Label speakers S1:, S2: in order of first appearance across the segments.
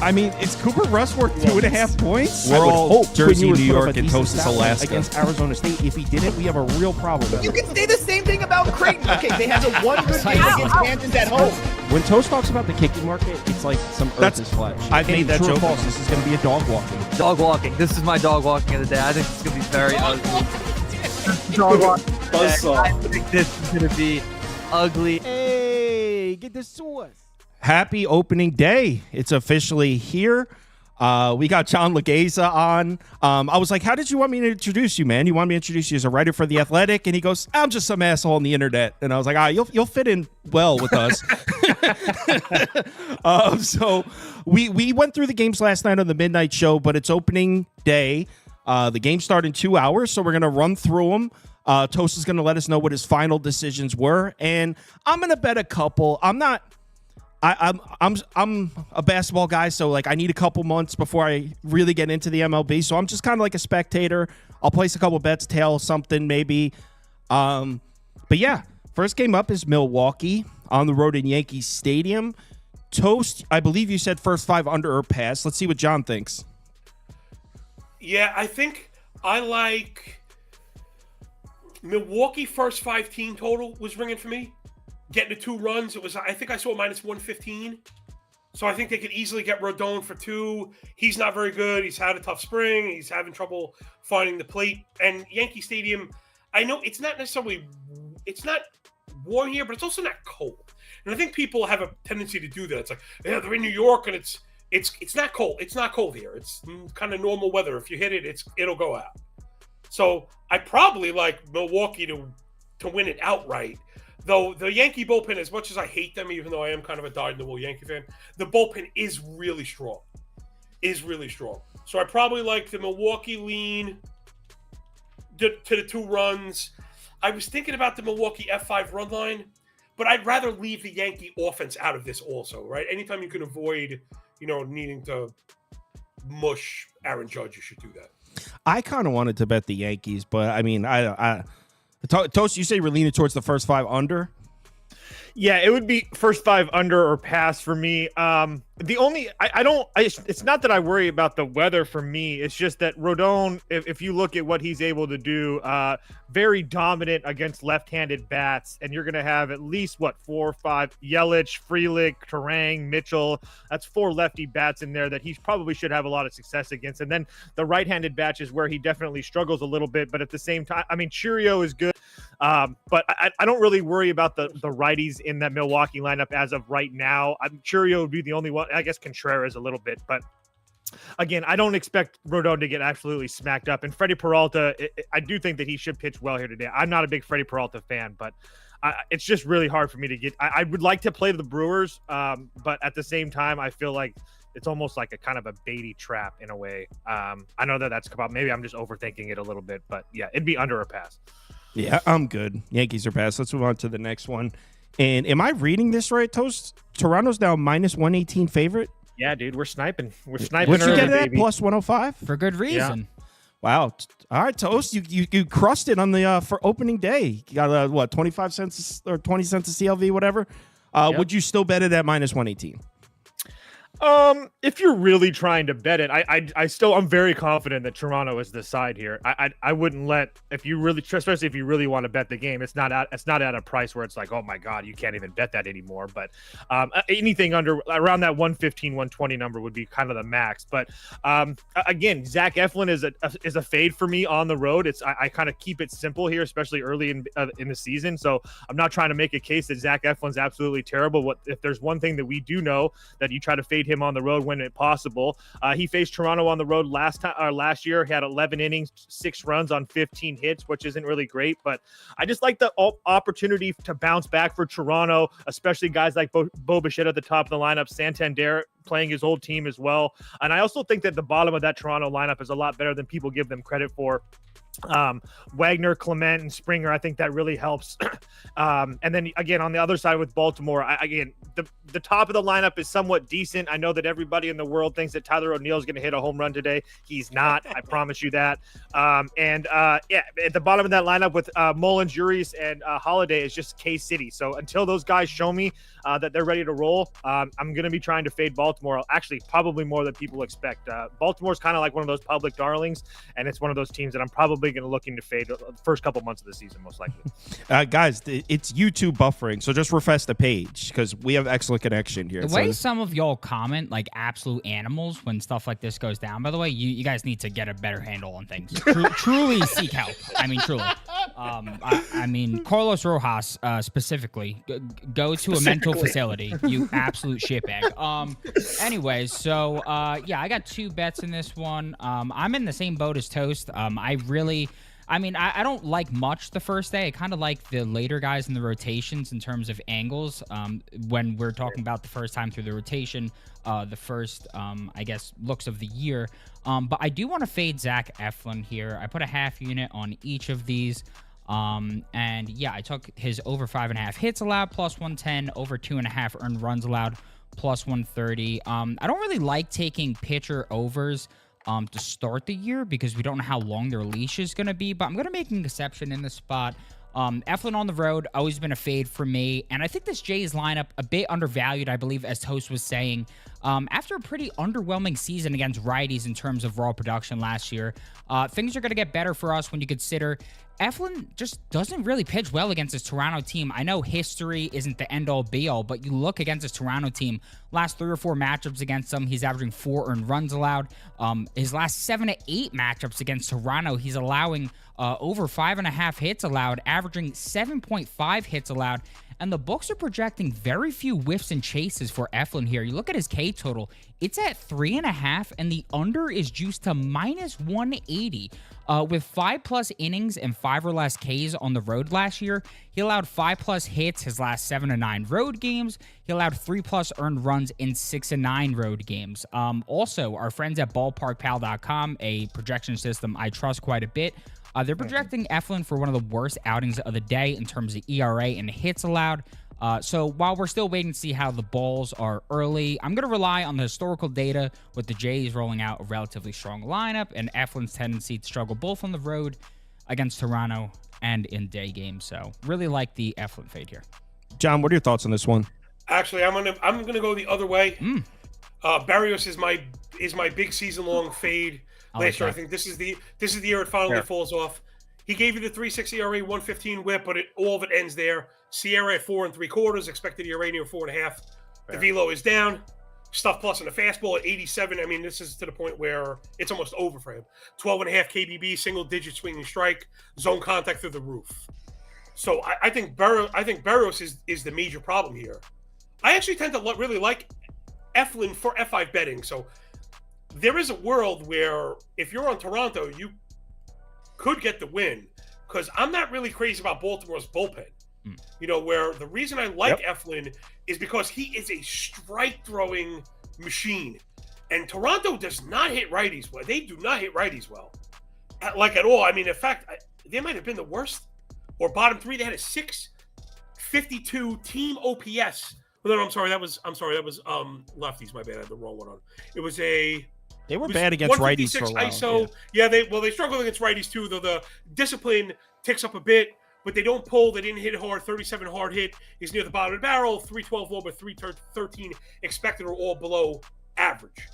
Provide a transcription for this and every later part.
S1: I mean, is Cooper Rush worth 2.5 points?
S2: We're all
S1: Jersey, New York, and Toast, Alaska.
S3: Against Arizona State. If he didn't, we have a real problem.
S4: You can say the same thing about Creighton. Okay, they had the one good game against Kansas at home.
S3: When Toast talks about the kicking market, it's like some earth is flesh.
S1: I've made that joke.
S3: False. This is going to be a dog walking.
S5: Dog walking. This is my dog walking of the day. I think it's going to be very ugly. Dog walking. I think this is going to be ugly.
S3: Hey, get the sauce.
S1: Happy opening day. It's officially here. We got John Legeza on. I was like, how did you want me to introduce you, man? You want me to introduce you as a writer for The Athletic? And he goes, I'm just some asshole on the internet. And I was like, you'll fit in well with us. So we went through the games last night on the midnight show, but it's opening day. The games start in 2 hours, so we're going to run through them. Toast is going to let us know what his final decisions were. And I'm going to bet a couple. I'm a basketball guy, so like I need a couple months before I really get into the MLB. So I'm just kind of like a spectator. I'll place a couple bets, tail something maybe. But yeah, first game up is Milwaukee on the road in Yankee Stadium. Toast, I believe you said first 5 under or pass. Let's see what John thinks.
S2: Yeah, I think I like Milwaukee first 5 team total was ringing for me. Getting to 2 runs, it was. I think I saw minus 115. So I think they could easily get Rodon for 2. He's not very good. He's had a tough spring. He's having trouble finding the plate. And Yankee Stadium, I know it's not warm here, but it's also not cold. And I think people have a tendency to do that. It's like, yeah, they're in New York and it's not cold. It's not cold here. It's kind of normal weather. If you hit it, it'll go out. So I probably like Milwaukee to win it outright. Though the Yankee bullpen, as much as I hate them, even though I am kind of a dyed-in-the-wool Yankee fan, the bullpen is really strong. So I probably like the Milwaukee lean to the 2 runs. I was thinking about the Milwaukee F5 run line, but I'd rather leave the Yankee offense out of this also, right? Anytime you can avoid, needing to mush Aaron Judge, you should do that.
S1: I kind of wanted to bet the Yankees, but I mean, Toast, you say we're leaning towards the first 5 under?
S6: Yeah, it would be first 5 under or pass for me. It's not that I worry about the weather for me. It's just that Rodon, if you look at what he's able to do, very dominant against left-handed bats, and you're going to have at least, 4 or 5, Yelich, Frelick, Turang, Mitchell. That's 4 lefty bats in there that he probably should have a lot of success against. And then the right-handed bats is where he definitely struggles a little bit, but at the same time, I mean, Churio is good. But I don't really worry about the righties in that Milwaukee lineup as of right now. I'm Churio would be the only one. I guess Contreras a little bit, but again, I don't expect Rodon to get absolutely smacked up. And Freddie Peralta, I do think that he should pitch well here today. I'm not a big Freddie Peralta fan, but it's just really hard for me to get. I would like to play the Brewers, but at the same time, I feel like it's almost like a kind of a baity trap in a way. I know that's about. Maybe I'm just overthinking it a little bit, but yeah, it'd be under or pass.
S1: Yeah, I'm good. Yankees are pass. Let's move on to the next one. And am I reading this right, Toast? Toronto's now minus 118 favorite?
S6: Yeah, dude, we're sniping. We're sniping.
S1: What'd you
S6: early,
S1: get at
S6: baby.
S1: plus 105?
S7: For good reason.
S6: Yeah.
S1: Wow. All right, Toast, you crushed it on the for opening day. You got 25 cents or 20 cents a CLV, whatever.
S6: Yep.
S1: Would you still bet it at minus 118?
S6: If you're really trying to bet it, I'm very confident that Toronto is the side here. I wouldn't let, especially if you really want to bet the game, it's not at a price where it's like, oh my God, you can't even bet that anymore. But anything around that 115, 120 number would be kind of the max. But again, Zack Efflin is a fade for me on the road. I kind of keep it simple here, especially early in the season. So I'm not trying to make a case that Zack Efflin's absolutely terrible. If there's one thing that we do know, that you try to fade him on the road when possible. He faced Toronto on the road last year. He had 11 innings, 6 runs on 15 hits, which isn't really great, but I just like the opportunity to bounce back for Toronto, especially guys like Bo Bichette at the top of the lineup, Santander playing his old team as well. And I also think that the bottom of that Toronto lineup is a lot better than people give them credit for. Wagner, Clement, and Springer. I think that really helps. And then again, on the other side with Baltimore, the top of the lineup is somewhat decent. I know that everybody in the world thinks that Tyler O'Neill is going to hit a home run today. He's not. I promise you that. Yeah, at the bottom of that lineup with Mullins, Urias, and Holiday is just K-City. So until those guys show me that they're ready to roll, I'm going to be trying to fade Baltimore. Actually, probably more than people expect. Baltimore's kind of like one of those public darlings, and it's one of those teams that I'm probably going to looking to fade the first couple months of the season, most likely.
S1: Guys, it's YouTube buffering, so just refresh the page because we have excellent connection here.
S7: The way some of y'all comment like absolute animals when stuff like this goes down, by the way, you guys need to get a better handle on things. Truly seek help. I mean, truly. I mean, Carlos Rojas specifically, go to a mental facility. You absolute shitbag. Anyways, so yeah, I got 2 bets in this one. I'm in the same boat as Toast. I don't like much the first day. I kind of like the later guys in the rotations in terms of angles. When we're talking about the first time through the rotation, the first, I guess, looks of the year. But I do want to fade Zack Efflin here. I put a half unit on each of these. And yeah, I took his over 5.5 hits allowed, plus 110, over 2.5 earned runs allowed, plus 130. I don't really like taking pitcher overs to start the year because we don't know how long their leash is going to be, but I'm going to make an exception in this spot. Efflin on the road, always been a fade for me, and I think this Jays lineup a bit undervalued, I believe, as Toast was saying. After a pretty underwhelming season against righties in terms of raw production last year, things are going to get better for us when you consider Efflin just doesn't really pitch well against this Toronto team. I know history isn't the end-all be-all, but you look against this Toronto team, last 3 or 4 matchups against them, he's averaging 4 earned runs allowed. His last 7 to 8 matchups against Toronto, he's allowing over 5.5 hits allowed, averaging 7.5 hits allowed. And the books are projecting very few whiffs and chases for Efflin here. You look at his K total, it's at 3.5, and the under is juiced to minus 180. With 5+ innings and 5 or less Ks on the road last year, he allowed 5+ hits his last 7 to 9 road games. He allowed 3+ earned runs in 6 to 9 road games. Also, our friends at ballparkpal.com, a projection system I trust quite a bit, they're projecting Efflin for one of the worst outings of the day in terms of ERA and hits allowed. So while we're still waiting to see how the balls are early, I'm going to rely on the historical data with the Jays rolling out a relatively strong lineup and Efflin's tendency to struggle both on the road against Toronto and in day games. So really like the Efflin fade here.
S1: John, what are your thoughts on this one?
S2: Actually, I'm gonna go the other way. Berrios is my big season long fade. Last year, I think this is the year it finally falls off. He gave you the 3.6 ERA, 115 WHIP, but all of it ends there. Sierra at 4 3/4, expected ERA near 4.5. The velo is down. Stuff plus in the fastball at 87. I mean, this is to the point where it's almost over for him. 12.5 KBB, single digit swinging strike, zone contact through the roof. So I think Berrios is the major problem here. I actually tend to really like Efflin for F5 betting. So there is a world where if you're on Toronto, you could get the win because I'm not really crazy about Baltimore's bullpen. You know, where the reason I like Efflin is because he is a strike-throwing machine. And Toronto does not hit righties well. They do not hit righties well. Like at all. I mean, in fact, they might have been the worst or bottom 3. They had a 652 team OPS. Well, no, I'm sorry. That was lefties. My bad. I had the wrong one on. It was a...
S1: They were bad against righties for a while.
S2: ISO. Yeah, they struggle against righties too, though the discipline ticks up a bit, but they don't pull. They didn't hit hard. 37 hard hit is near the bottom of the barrel. 312 WAR, but 313 expected are all below average.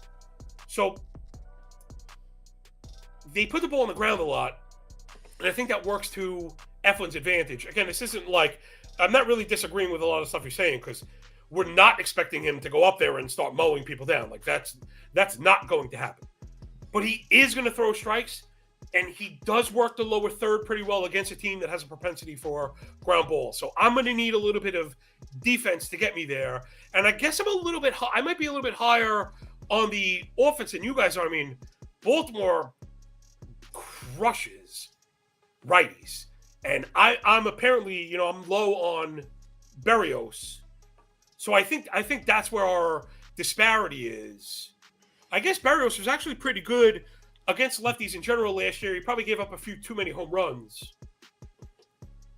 S2: So they put the ball on the ground a lot, and I think that works to Efflin's advantage. Again, this isn't like I'm not really disagreeing with a lot of stuff you're saying because we're not expecting him to go up there and start mowing people down. Like that's not going to happen. But he is going to throw strikes, and he does work the lower third pretty well against a team that has a propensity for ground balls. So I'm going to need a little bit of defense to get me there. And I guess I'm a little bit I might be a little bit higher on the offense than you guys are. I mean, Baltimore crushes righties. And I'm apparently, you know, I'm low on Berrios. So I think that's where our disparity is. I guess Berrios was actually pretty good against lefties in general last year, he probably gave up a few too many home runs.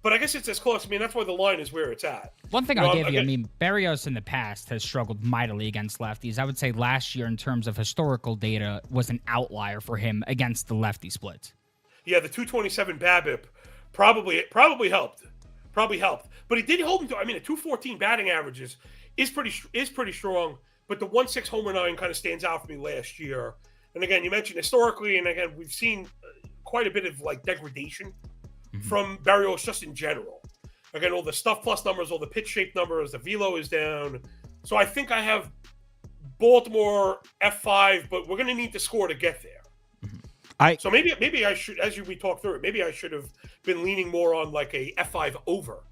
S2: But I guess it's as close. I mean, that's why the line is where it's at.
S7: One thing I'll give you, I mean, Berrios in the past has struggled mightily against lefties. I would say last year, in terms of historical data, was an outlier for him against the lefty splits.
S2: Yeah, the 227 BABIP probably helped. But he did hold him to. I mean, a 214 batting averages is pretty strong. But the 1.6 homer 9 kind of stands out for me last year. And again, you mentioned historically, and again, we've seen quite a bit of like degradation from Berrios just in general. Again, all the stuff plus numbers, all the pitch shape numbers, the velo is down. So I think I have Baltimore F5, but we're going to need to score to get there. So maybe I should, as we talk through it, maybe I should have been leaning more on like a F5 over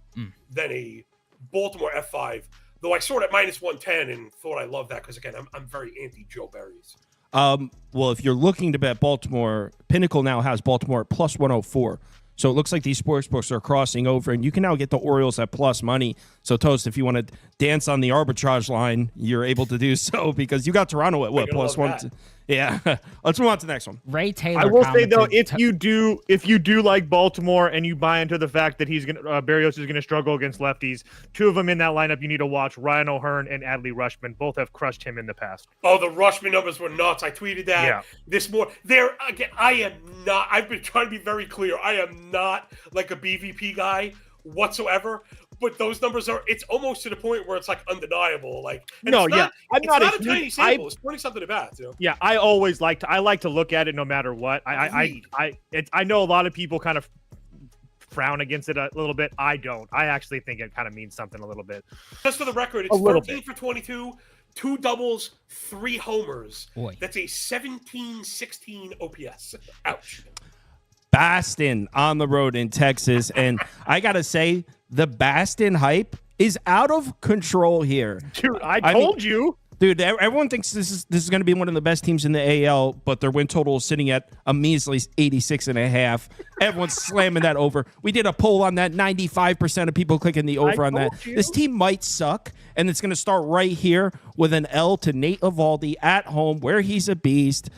S2: than a Baltimore F5. Though I saw it at -110 and thought I loved that because again, I'm very anti Joe Berries.
S1: Well, if you're looking to bet Baltimore, Pinnacle now has Baltimore at +104. So it looks like these sportsbooks are crossing over, and you can now get the Orioles at plus money. So, Toast, if you want to dance on the arbitrage line, you're able to do so because you got Toronto at what, +1? Yeah. Let's move on to the next one.
S7: Ray Taylor.
S6: I will say though, if you do like Baltimore and you buy into the fact that Berrios is gonna struggle against lefties, two of them in that lineup you need to watch: Ryan O'Hearn and Adley Rutschman. Both have crushed him in the past.
S2: Oh, the Rutschman numbers were nuts. I tweeted that this morning. I've been trying to be very clear. I am not like a BVP guy whatsoever. But those numbers it's almost to the point where it's like undeniable. Like,
S6: I'm not
S2: a tiny sample. It's 20-something at bats. You know?
S6: Yeah, I always like to look at it no matter what. I know a lot of people kind of frown against it a little bit. I don't. I actually think it kind of means something a little bit.
S2: Just for the record, it's 13 for 22, 2 doubles, 3 homers.
S7: Boy.
S2: That's a 17-16 OPS. Ouch.
S1: Baston on the road in Texas, and I gotta say, the Baston hype is out of control here.
S6: Dude, I told you.
S1: Dude, everyone thinks this is going to be one of the best teams in the AL, but their win total is sitting at a measly 86.5. Everyone's slamming that over. We did a poll on that. 95% of people clicking the over on that. This team might suck, and it's going to start right here with an L to Nate Eovaldi at home, where he's a beast.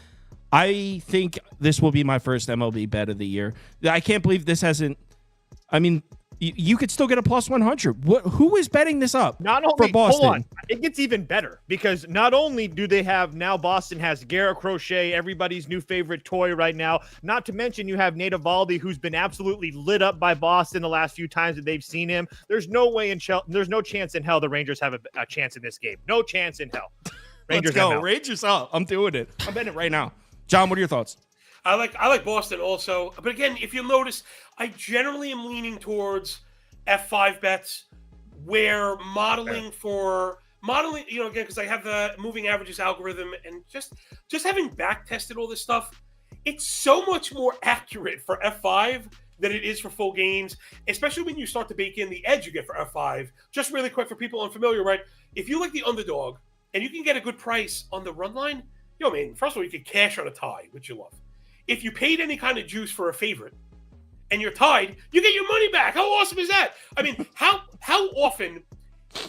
S1: I think this will be my first MLB bet of the year. I can't believe this hasn't. I mean, you could still get a +100. Who is betting this up?
S6: Not only
S1: for Boston.
S6: Hold on, it gets even better because not only do they have now Boston has Garrett Crochet, everybody's new favorite toy right now. Not to mention you have Nate Eovaldi, who's been absolutely lit up by Boston the last few times that they've seen him. There's no chance in hell the Rangers have a chance in this game. No chance in hell.
S1: Rangers, let's go. Rangers up. I'm doing it. I'm betting it right now. John, what are your thoughts?
S2: I like Boston also. But again, if you'll notice, I generally am leaning towards F5 bets where modeling, you know, again, because I have the moving averages algorithm and just having back tested all this stuff, it's so much more accurate for F5 than it is for full games, especially when you start to bake in the edge you get for F5. Just really quick for people unfamiliar, right? If you like the underdog and you can get a good price on the run line, you know, I mean, first of all, you could cash on a tie, which you love. If you paid any kind of juice for a favorite and you're tied, you get your money back. How awesome is that? I mean, how often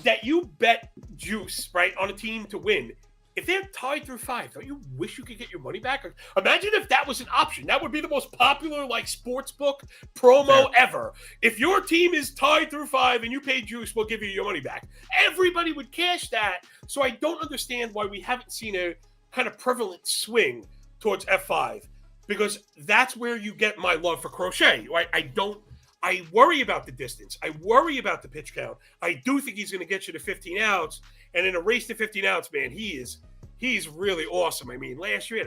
S2: that you bet juice, right, on a team to win, if they're tied through 5, don't you wish you could get your money back? Imagine if that was an option. That would be the most popular, like, sports book promo ever. If your team is tied through 5 and you pay juice, we'll give you your money back. Everybody would cash that. So I don't understand why we haven't seen a kind of prevalent swing towards F5, because that's where you get my love for Crochet. Right? I worry about the distance. I worry about the pitch count. I do think he's going to get you to 15 outs, and in a race to 15 outs, man, he's really awesome. I mean, last year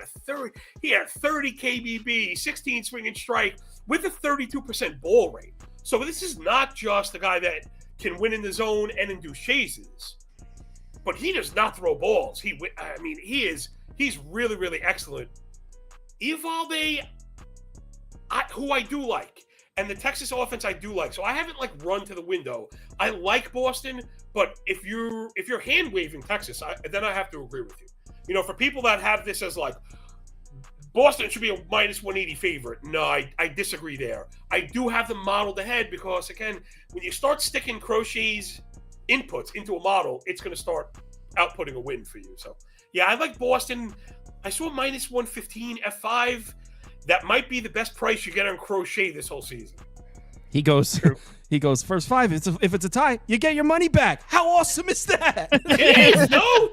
S2: he had 30 KBB, 16 swing and strike with a 32% ball rate. So this is not just a guy that can win in the zone and induce chases, but he does not throw balls. He's really, really excellent. Eovaldi, who I do like, and the Texas offense I do like. So I haven't like run to the window. I like Boston, but if you're hand waving Texas, then I have to agree with you. You know, for people that have this as like Boston should be a -180 favorite. No, I disagree there. I do have them modeled ahead because again, when you start sticking Crochet's inputs into a model, it's going to start outputting a win for you. So yeah, I like Boston I saw minus 115 F5. That might be the best price you get on Crochet this whole season.
S1: He goes, first 5. If it's a tie, you get your money back. How awesome is that?
S2: It is, no.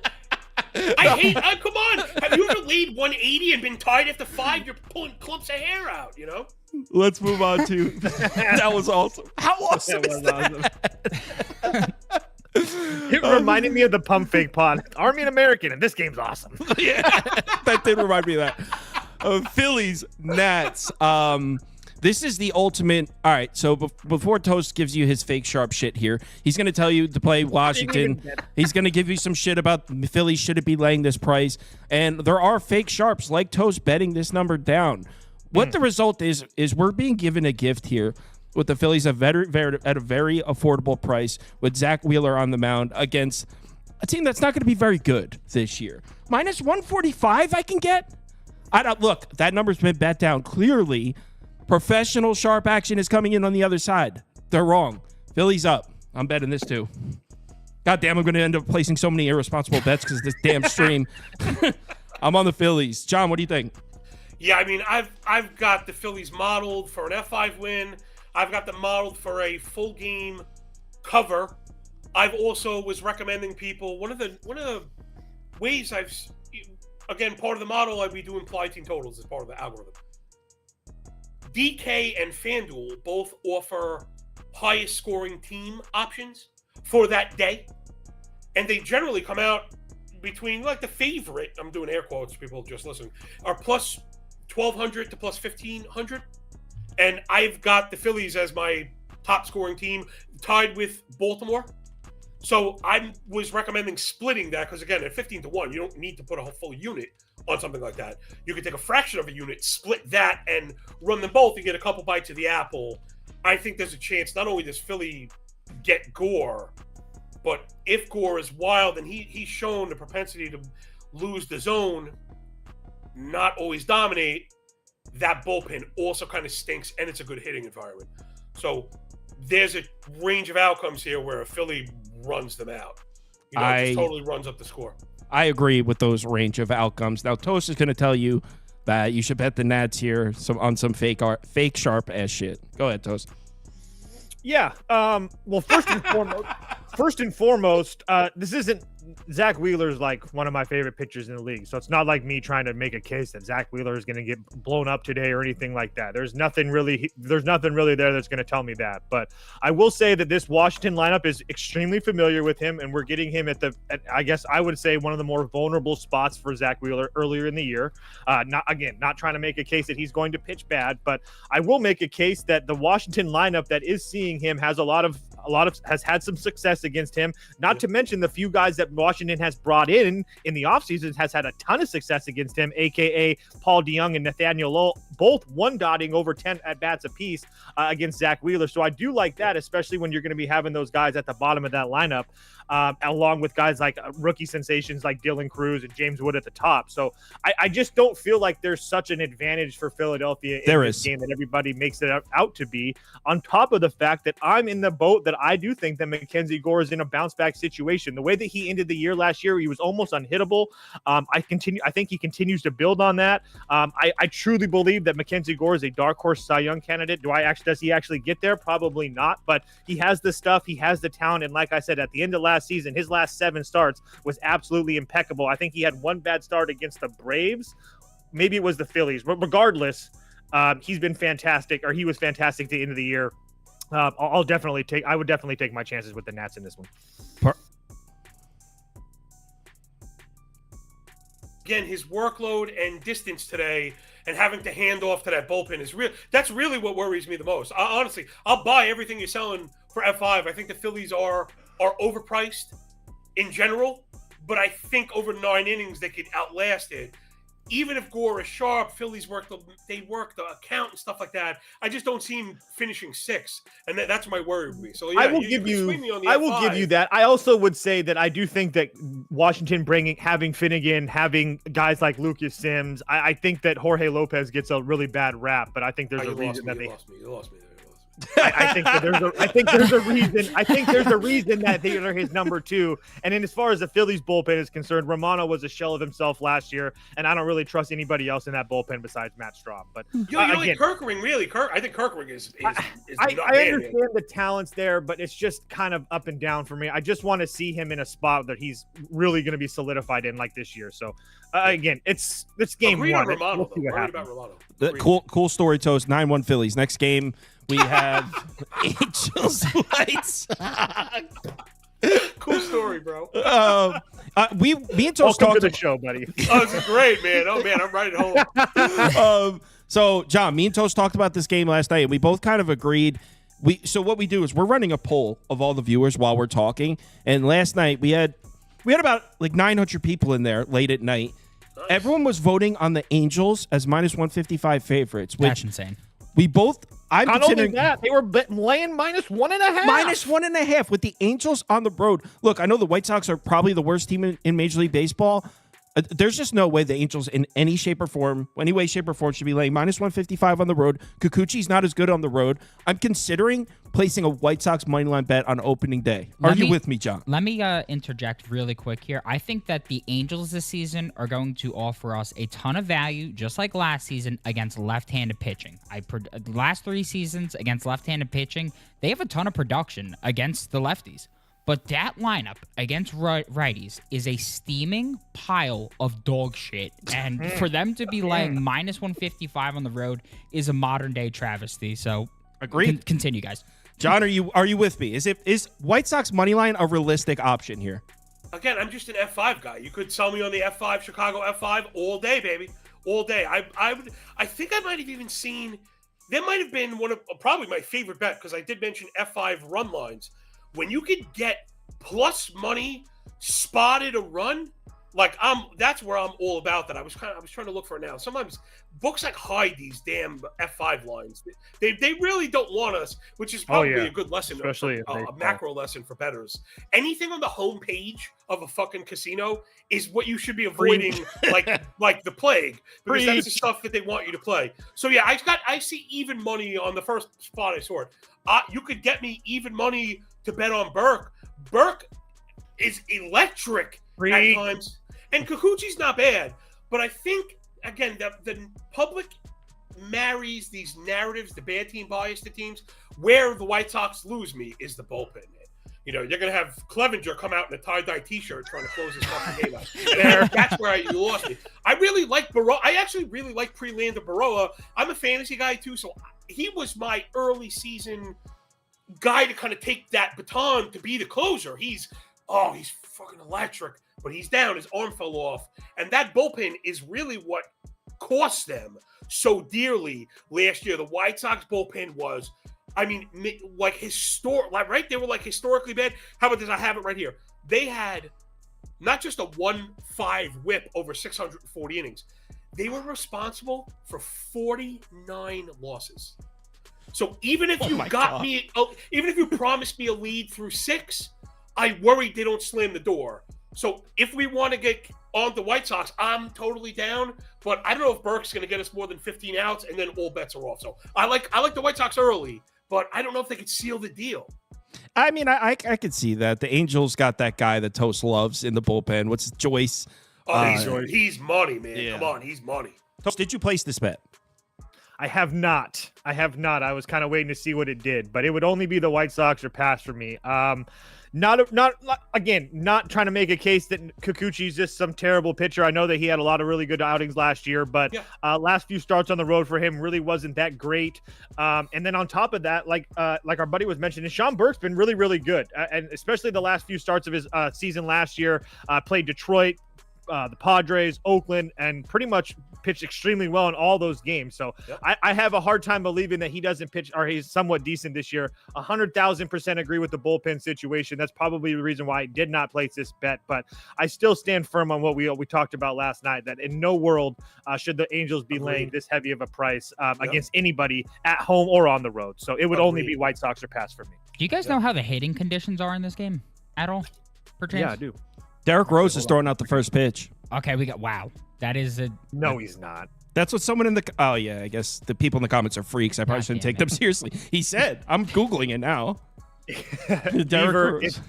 S2: I hate. Come on. Have you ever laid 180 and been tied after 5? You're pulling clumps of hair out. You know.
S1: Let's move on to. That was awesome. How awesome is that?
S6: It reminded me of the pump fake pod. Army and American, and this game's awesome.
S1: Yeah, that did remind me of that. Phillies, Nats. This is the ultimate. All right, so before Toast gives you his fake sharp shit here, he's going to tell you to play Washington. He's going to give you some shit about the Phillies. Should it be laying this price? And there are fake sharps like Toast betting this number down. What the result is we're being given a gift here with the Phillies at a very affordable price with Zack Wheeler on the mound against a team that's not going to be very good this year. Minus 145 I can get? Look, that number's been bet down. Clearly, professional sharp action is coming in on the other side. They're wrong. Phillies up. I'm betting this too. God damn, I'm going to end up placing so many irresponsible bets because of this damn stream. I'm on the Phillies. John, what do you think?
S2: Yeah, I mean, I've got the Phillies modeled for an F5 win. I've got them modeled for a full game cover. I've also was recommending people one of the ways again, part of the model, we do implied team totals as part of the algorithm. DK and FanDuel both offer highest scoring team options for that day. And they generally come out between, like, the favorite, I'm doing air quotes, people just listen, are plus 1,200 to plus 1,500. And I've got the Phillies as my top scoring team, tied with Baltimore. So I was recommending splitting that because, again, at 15-1, you don't need to put a whole full unit on something like that. You can take a fraction of a unit, split that, and run them both. You get a couple bites of the apple. I think there's a chance not only does Philly get Gore, but if Gore is wild and he's shown the propensity to lose the zone, not always dominate, that bullpen also kind of stinks, and it's a good hitting environment. So there's a range of outcomes here where a Philly runs them out. Just totally runs up the score.
S1: I agree with those range of outcomes. Now, Toast is going to tell you that you should bet the Nats here on some fake sharp ass shit. Go ahead, Toast.
S6: Yeah. Well, first and foremost, this isn't Zack Wheeler's like one of my favorite pitchers in the league. So it's not like me trying to make a case that Zack Wheeler is going to get blown up today or anything like that. There's nothing really there that's going to tell me that. But I will say that this Washington lineup is extremely familiar with him, and we're getting him at I guess I would say one of the more vulnerable spots for Zack Wheeler earlier in the year. Not trying to make a case that he's going to pitch bad, but I will make a case that the Washington lineup that is seeing him has has had some success against him. Not to mention the few guys that Washington has brought in the offseason has had a ton of success against him, aka Paul DeYoung and Nathaniel Lowell, both one-dotting over 10 at-bats apiece against Zack Wheeler. So I do like that, especially when you're going to be having those guys at the bottom of that lineup, along with guys like rookie sensations like Dylan Cruz and James Wood at the top. So I just don't feel like there's such an advantage for Philadelphia in this game that everybody makes it out to be, on top of the fact that I'm in the boat that I do think that Mackenzie Gore is in a bounce-back situation. The way that he ended the year last year, he was almost unhittable. I think he continues to build on that. I truly believe that Mackenzie Gore is a dark horse Cy Young candidate. Does he actually get there? Probably not, but he has the stuff, he has the talent, and like I said, at the end of last season, his last 7 starts was absolutely impeccable. I think he had one bad start against the Braves. Maybe it was the Phillies, but regardless, he's been fantastic, or he was fantastic at the end of the year. I would definitely take my chances with the Nats in this one.
S2: Again, his workload and distance today and having to hand off to that bullpen is real. That's really what worries me the most. Honestly, I'll buy everything you're selling for F5. I think the Phillies are overpriced in general, but I think over 9 innings they could outlast it. Even if Gore is sharp, Phillies work the account and stuff like that. I just don't see him finishing 6, and that's my worry with me. So yeah,
S6: I will give you that. I also would say that I do think that Washington having Finnegan, having guys like Lucas Sims, I think that Jorge Lopez gets a really bad rap, but I think there's a reason that they lost me. I think that there's a reason. I think there's a reason that they are his number 2. And then as far as the Phillies bullpen is concerned, Romano was a shell of himself last year, and I don't really trust anybody else in that bullpen besides Matt Strahm. But
S2: again,
S6: like
S2: Kirkering, really. I think Kirkering is
S6: I understand the talents there, but it's just kind of up and down for me. I just want to see him in a spot that he's really going to be solidified in, like this year. So again, it's game
S2: Agreed
S6: 1.
S2: on Romano,
S6: We'll see what
S2: worried
S6: happens.
S2: about Romano.
S1: Cool story, Toast. 9-1 Phillies. Next game, we have Angels Lights.
S2: Cool story, bro.
S1: Me and Toast
S6: Welcome to
S1: talked
S6: the show, buddy.
S2: Oh, this is great, man. Oh, man, I'm right at home.
S1: So, John, me and Toast talked about this game last night, and we both kind of agreed. So what we do is we're running a poll of all the viewers while we're talking. And last night we had about like 900 people in there late at night. Nice. Everyone was voting on the Angels as -155 favorites, which
S7: That's insane.
S1: we both. I'm
S6: Not
S1: considering
S6: only that, they were laying -1.5.
S1: -1.5 with the Angels on the road. Look, I know the White Sox are probably the worst team in Major League Baseball. There's just no way the Angels in any shape or form, should be laying -155 on the road. Kikuchi's not as good on the road. I'm considering placing a White Sox money line bet on opening day. Are you with me, John?
S7: Let me interject really quick here. I think that the Angels this season are going to offer us a ton of value, just like last season, against left-handed pitching. The last 3 seasons against left-handed pitching, they have a ton of production against the lefties. But that lineup against righties is a steaming pile of dog shit. And for them to be laying -155 on the road is a modern-day travesty. So,
S1: agreed.
S7: Continue, guys.
S1: John, are you with me? Is White Sox money line a realistic option here?
S2: Again, I'm just an F5 guy. You could sell me on the F5, Chicago F5 all day, baby, all day. I think I might have even seen. That might have been one of probably my favorite bet because I did mention F5 run lines. When you could get plus money spotted a run, like that's where I'm all about that. I was trying to look for it now. Sometimes books like hide these damn F5 lines. They really don't want us, which is probably a good lesson,
S6: especially
S2: a macro lesson for bettors. Anything on the home page of a fucking casino is what you should be avoiding, like the plague, because that's the stuff that they want you to play. So yeah, I see even money on the first spot I saw it. You could get me even money to bet on Burke. Burke is electric at times. And Kikuchi's not bad. But I think, again, the public marries these narratives, the bad team bias to teams. Where the White Sox lose me is the bullpen. You know, you're going to have Clevenger come out in a tie-dye T-shirt trying to close his fucking game out. That's where you lost me. I really like Baroa. I actually really like Prelander Baroa. I'm a fantasy guy, too, so he was my early season guy to kind of take that baton to be the closer. He's fucking electric, but he's down. His arm fell off. And that bullpen is really what cost them so dearly last year. The White Sox bullpen was, I mean, like right? They were like historically bad. How about this? I have it right here. They had not just a 1-5 whip over 640 innings. They were responsible for 49 losses. So even if even if you promised me a lead through 6, I worry they don't slam the door. So if we want to get on the White Sox, I'm totally down. But I don't know if Burke's going to get us more than 15 outs, and then all bets are off. So I like the White Sox early, but I don't know if they could seal the deal.
S1: I mean, I could see that. The Angels got that guy that Toast loves in the bullpen. What's Joyce?
S2: Oh, he's money, man. Yeah. Come on, he's money.
S1: Toast, did you place this bet?
S6: I have not. I was kind of waiting to see what it did, but it would only be the White Sox or pass for me. Not trying to make a case that Kikuchi's just some terrible pitcher. I know that he had a lot of really good outings last year, but last few starts on the road for him really wasn't that great. And then on top of that, like our buddy was mentioning, Sean Burke's been really, really good, and especially the last few starts of his season last year. Played Detroit, the Padres, Oakland, and pretty much pitched extremely well in all those games. So I have a hard time believing that he doesn't pitch, or he's somewhat decent this year. 100,000% agree with the bullpen situation. That's probably the reason why I did not place this bet, but I still stand firm on what we talked about last night, that in no world should the Angels be laying this heavy of a price against anybody at home or on the road. So it would only be White Sox or pass for me.
S7: Do you guys know how the hitting conditions are in this game at all? Perchance?
S6: Yeah, I do.
S1: Derek Rose is throwing out the first pitch.
S7: Okay, wow. That is
S6: No, he's not.
S1: That's what someone in the oh yeah, I guess the people in the comments are freaks. I probably shouldn't take them seriously. He said, I'm Googling it now. Derek Rose.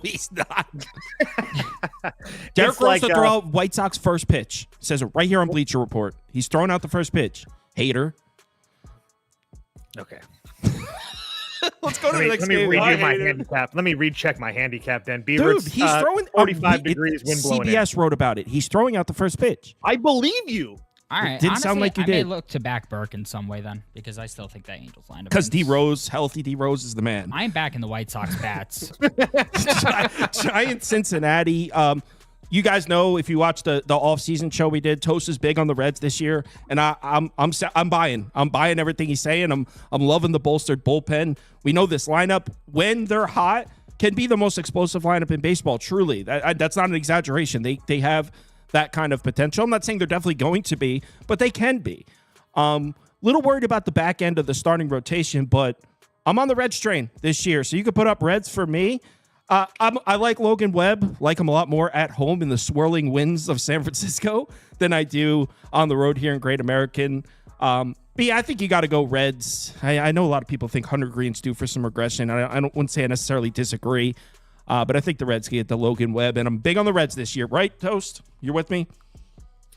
S1: He's not. Derek Rose to throw out White Sox first pitch. It says it right here on Bleacher Report. He's throwing out the first pitch. Hater.
S6: Okay.
S1: Let's go to the next game.
S6: Let me recheck my handicap then. Beaver,
S1: dude, he's throwing
S6: 45 degrees, wind blowing
S1: CBS wrote about it. He's throwing out the first pitch.
S6: I believe you.
S7: All right.
S1: It didn't sound like you
S7: I
S1: did.
S7: may look to back Burke in some way then, because I still think that Angels lineup.
S1: Because D Rose, healthy D Rose is the man.
S7: I'm back in the White Sox bats.
S1: Giant Cincinnati. You guys know if you watch the off-season show we did, Toast is big on the Reds this year, and I'm buying. I'm buying everything he's saying. I'm loving the bolstered bullpen. We know this lineup, when they're hot, can be the most explosive lineup in baseball. Truly, that's not an exaggeration. They have that kind of potential. I'm not saying they're definitely going to be, but they can be. Little worried about the back end of the starting rotation, but I'm on the Reds train this year, so you could put up Reds for me. I like Logan Webb, like him a lot more at home in the swirling winds of San Francisco than I do on the road here in Great American. But yeah, I think you got to go Reds. I know a lot of people think Hunter Green's due for some regression. I wouldn't say I necessarily disagree, but I think the Reds get the Logan Webb, and I'm big on the Reds this year. Right, Toast? You're with me?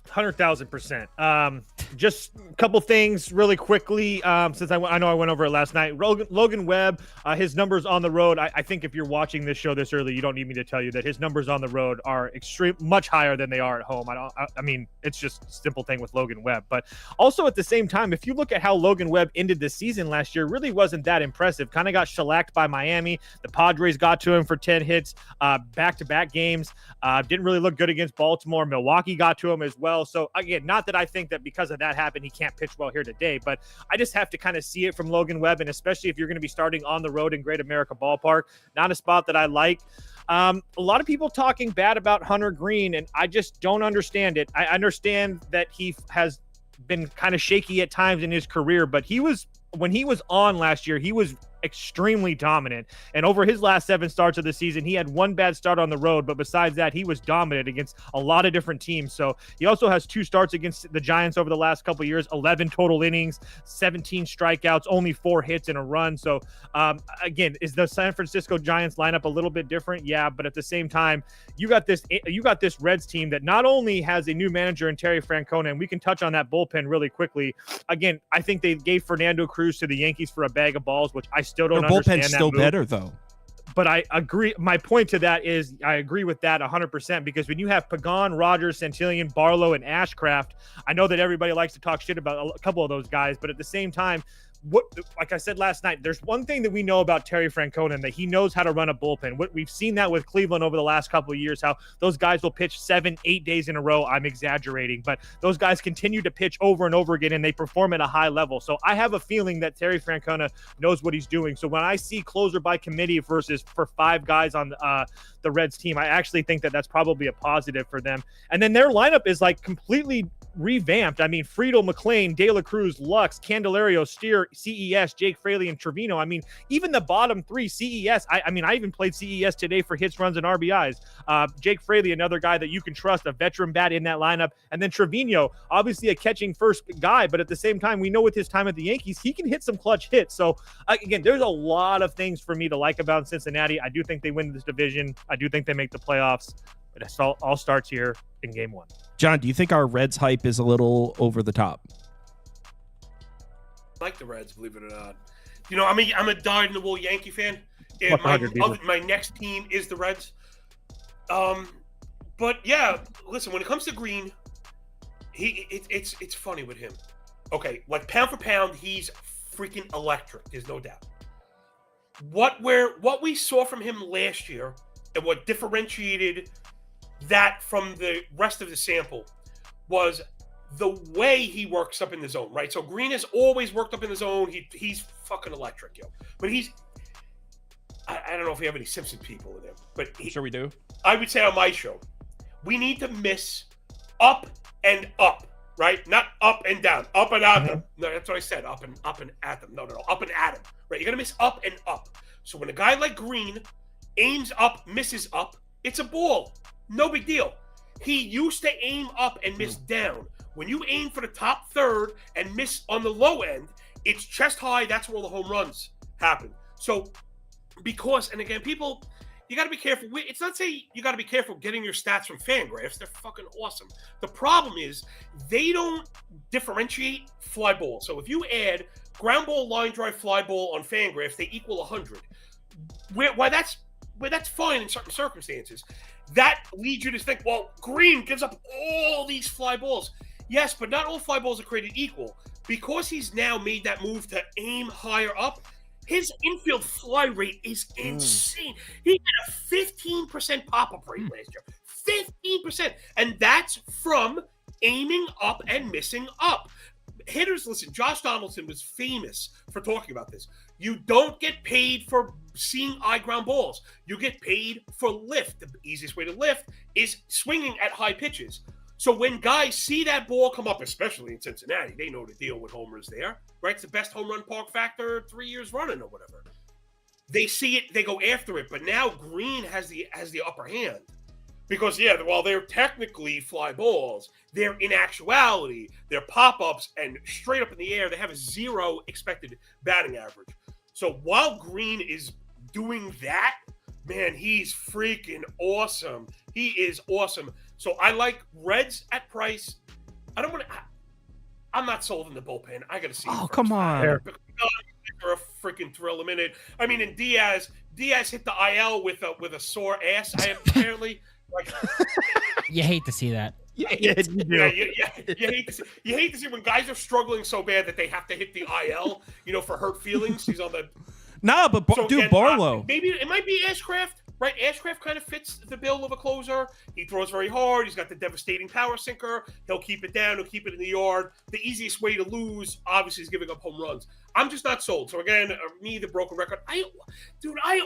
S6: 100,000%. Just a couple things really quickly, since I know I went over it last night. Logan Webb, his numbers on the road, I think if you're watching this show this early, you don't need me to tell you that his numbers on the road are much higher than they are at home. I mean, it's just a simple thing with Logan Webb. But also at the same time, if you look at how Logan Webb ended the season last year, really wasn't that impressive. Kind of got shellacked by Miami. The Padres got to him for 10 hits, back-to-back games. Didn't really look good against Baltimore. Milwaukee got to him as well. So again, not that I think that because of that happened, he can't pitch well here today, but I just have to kind of see it from Logan Webb, and especially if you're going to be starting on the road in Great America Ballpark, not a spot that I like. A lot of people talking bad about Hunter Green, and I just don't understand it. I understand that he has been kind of shaky at times in his career, but when he was on last year, he was extremely dominant. And over his last 7 starts of the season, he had 1 bad start on the road, but besides that, he was dominant against a lot of different teams. So he also has 2 starts against the Giants over the last couple of years, 11 total innings, 17 strikeouts, only 4 hits in a run. So again, is the San Francisco Giants lineup a little bit different? Yeah, but at the same time, you got this Reds team that not only has a new manager in Terry Francona, and we can touch on that bullpen really quickly. Again, I think they gave Fernando Cruz to the Yankees for a bag of balls, which I still don't understand.
S1: Their bullpen's still better, though.
S6: But I agree. My point to that is I agree with that 100%, because when you have Pagan, Rogers, Santillan, Barlow, and Ashcraft, I know that everybody likes to talk shit about a couple of those guys, but at the same time, like I said last night, there's one thing that we know about Terry Francona, and that he knows how to run a bullpen. We've seen that with Cleveland over the last couple of years, how those guys will pitch 7-8 days in a row. I'm exaggerating, but those guys continue to pitch over and over again, and they perform at a high level. So I have a feeling that Terry Francona knows what he's doing. So when I see closer by committee for 5 guys on the Reds team, I actually think that that's probably a positive for them. And then their lineup is like completely revamped. I mean, Friedel, McLean, De La Cruz, Lux, Candelario, Steer, CES, Jake Fraley, and Trevino. I mean, even the bottom 3, CES, I even played CES today for hits, runs, and RBIs. Jake Fraley, another guy that you can trust, a veteran bat in that lineup. And then Trevino, obviously a catching first guy, but at the same time, we know with his time at the Yankees, he can hit some clutch hits. So again, there's a lot of things for me to like about Cincinnati. I do think they win this division. I do think they make the playoffs. But it all starts here in Game 1.
S1: John, do you think our Reds hype is a little over the top?
S2: I like the Reds, believe it or not. You know, I'm a dyed-in-the-wool Yankee fan. And my next team is the Reds. But yeah, listen, when it comes to Green, it's funny with him. Okay, like pound for pound, he's freaking electric. There's no doubt. What we saw from him last year, and what differentiated that from the rest of the sample, was the way he works up in the zone, right? So Green has always worked up in the zone. He's fucking electric, yo. But I don't know if we have any Simpson people with him, but
S1: sure we do. I
S2: would say on my show, we need to miss up and up, right? Not up and down, up and at them. No, that's what I said. Up and at them. No, up and at them. Right? You're gonna miss up and up. So when a guy like Green aims up, misses up, it's a ball. No big deal. He used to aim up and miss down. When you aim for the top third and miss on the low end, it's chest high. That's where all the home runs happen. So, and again, people, you got to be careful. It's not saying you got to be careful getting your stats from Fangraphs. They're fucking awesome. The problem is they don't differentiate fly ball. So if you add ground ball, line drive, fly ball on Fangraphs, they equal 100. Why that's fine in certain circumstances. That leads you to think, well, Green gives up all these fly balls. Yes, but not all fly balls are created equal. Because he's now made that move to aim higher up, his infield fly rate is insane. He had a 15% pop-up rate last year. 15%. And that's from aiming up and missing up. Hitters, listen, Josh Donaldson was famous for talking about this. You don't get paid for seeing eye ground balls. You get paid for lift. The easiest way to lift is swinging at high pitches. So when guys see that ball come up, especially in Cincinnati, they know the deal with homers there, right? It's the best home run park factor 3 years running or whatever. They see it, they go after it. But now Green has the upper hand. Because, while they're technically fly balls, they're in actuality, they're pop-ups and straight up in the air. They have a 0 expected batting average. So while Green is doing that, man, he's freaking awesome. He is awesome. So I like Reds at price. I'm not sold in the bullpen. I got to see.
S1: Oh, come on.
S2: For a freaking thrill a minute. I mean, and Diaz hit the IL with a sore ass. Apparently. Like,
S7: you hate to see that.
S2: You hate to see when guys are struggling so bad that they have to hit the IL, for hurt feelings. He's on the.
S1: Nah, but Barlow.
S2: Maybe it might be Ashcraft, right? Ashcraft kind of fits the bill of a closer. He throws very hard. He's got the devastating power sinker. He'll keep it down. He'll keep it in the yard. The easiest way to lose, obviously, is giving up home runs. I'm just not sold. So again, me, the broken record. I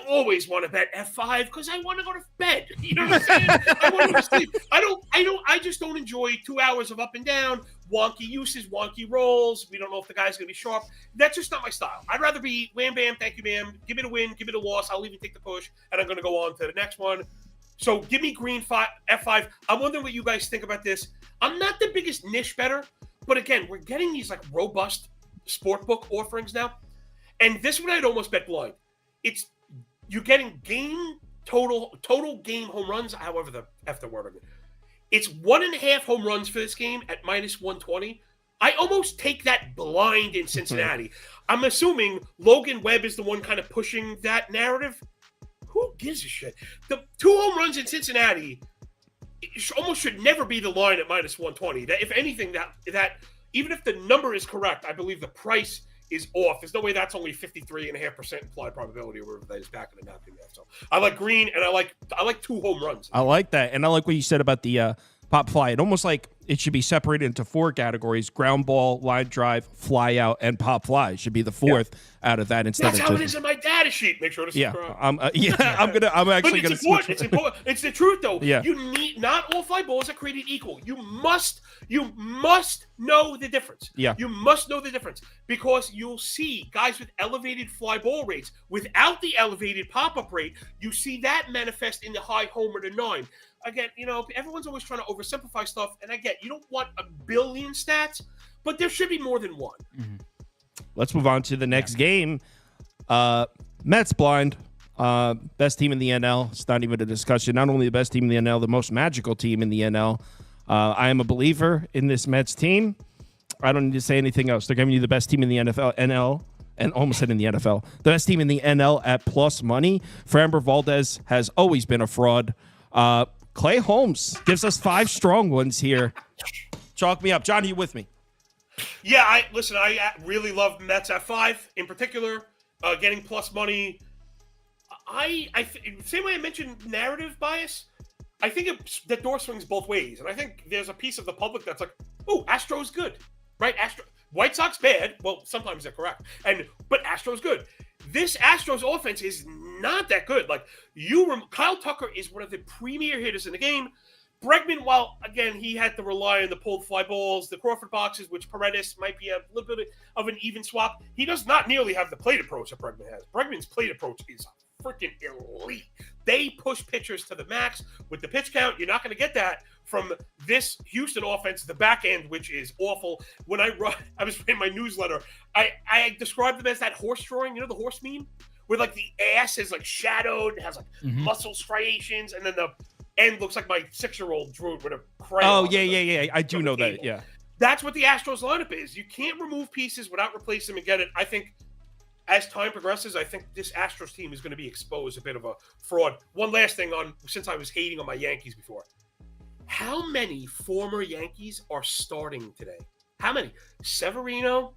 S2: always want to bet F5 because I want to go to bed. You know what I'm saying? I want to go to sleep. I just don't enjoy 2 hours of up and down, wonky uses, wonky rolls. We don't know if the guy's going to be sharp. That's just not my style. I'd rather be wham, bam, thank you, ma'am. Give me the win, give me the loss. I'll even take the push, and I'm going to go on to the next one. So give me Green F5. I'm wondering what you guys think about this. I'm not the biggest niche bettor, but again, we're getting these like robust sportbook offerings now. And this one I'd almost bet blind. You're getting game total game home runs, however the F the word of it. It's 1.5 home runs for this game at -120. I almost take that blind in Cincinnati. I'm assuming Logan Webb is the one kind of pushing that narrative. Who gives a shit? The 2 home runs in Cincinnati almost should never be the line at -120. That if anything, that even if the number is correct, I believe the price is off. There's no way that's only 53.5% implied probability or whatever that is back in the napkin there. So I like Green, and I like 2 home runs.
S1: I like that, and I like what you said about the pop fly. It almost like it should be separated into 4 categories: ground ball, line drive, fly out, and pop fly. It should be the 4th out of that instead.
S2: That's how it is in my data sheet. Make sure to subscribe.
S1: I'm actually gonna.
S2: It's important. It's the truth, though.
S1: Yeah.
S2: You need not all fly balls are created equal. You must know the difference.
S1: Yeah.
S2: You must know the difference because you'll see guys with elevated fly ball rates without the elevated pop-up rate. You see that manifest in the high homer to 9. Again, everyone's always trying to oversimplify stuff, and I get you don't want a billion stats, but there should be more than one.
S1: Mm-hmm. Let's move on to the next game. Mets blind. Best team in the NL. It's not even a discussion. Not only the best team in the NL, the most magical team in the NL. I am a believer in this Mets team. I don't need to say anything else. They're giving you the best team in the NL, and almost said in the NFL. The best team in the NL at plus money. Framber Valdez has always been a fraud. Clay Holmes gives us 5 strong ones here. Chalk me up. John, are you with me?
S2: Yeah, I really love Mets at 5 in particular. Getting plus money. Same way I mentioned narrative bias. I think that door swings both ways, and I think there's a piece of the public that's like, "Oh, Astros good, right? White Sox bad. Well, sometimes they're correct, but Astros good. This Astros offense is not that good. Like Kyle Tucker is one of the premier hitters in the game. Bregman, while again he had to rely on the pulled fly balls, the Crawford boxes, which Paredes might be a little bit of an even swap. He does not nearly have the plate approach that Bregman has. Bregman's plate approach is freaking elite. They push pitchers to the max with the pitch count. You're not going to get that from this Houston offense, the back end, which is awful. When I was writing my newsletter, I described them as that horse drawing, the horse meme, where like the ass is like shadowed, has like muscle striations, and then the end looks like my 6-year-old drew it with a crayon.
S1: Oh, yeah. I do know that, yeah.
S2: That's what the Astros lineup is. You can't remove pieces without replacing them and get it. I think as time progresses, I think this Astros team is going to be exposed a bit of a fraud. One last thing since I was hating on my Yankees before. How many former Yankees are starting today? How many? Severino,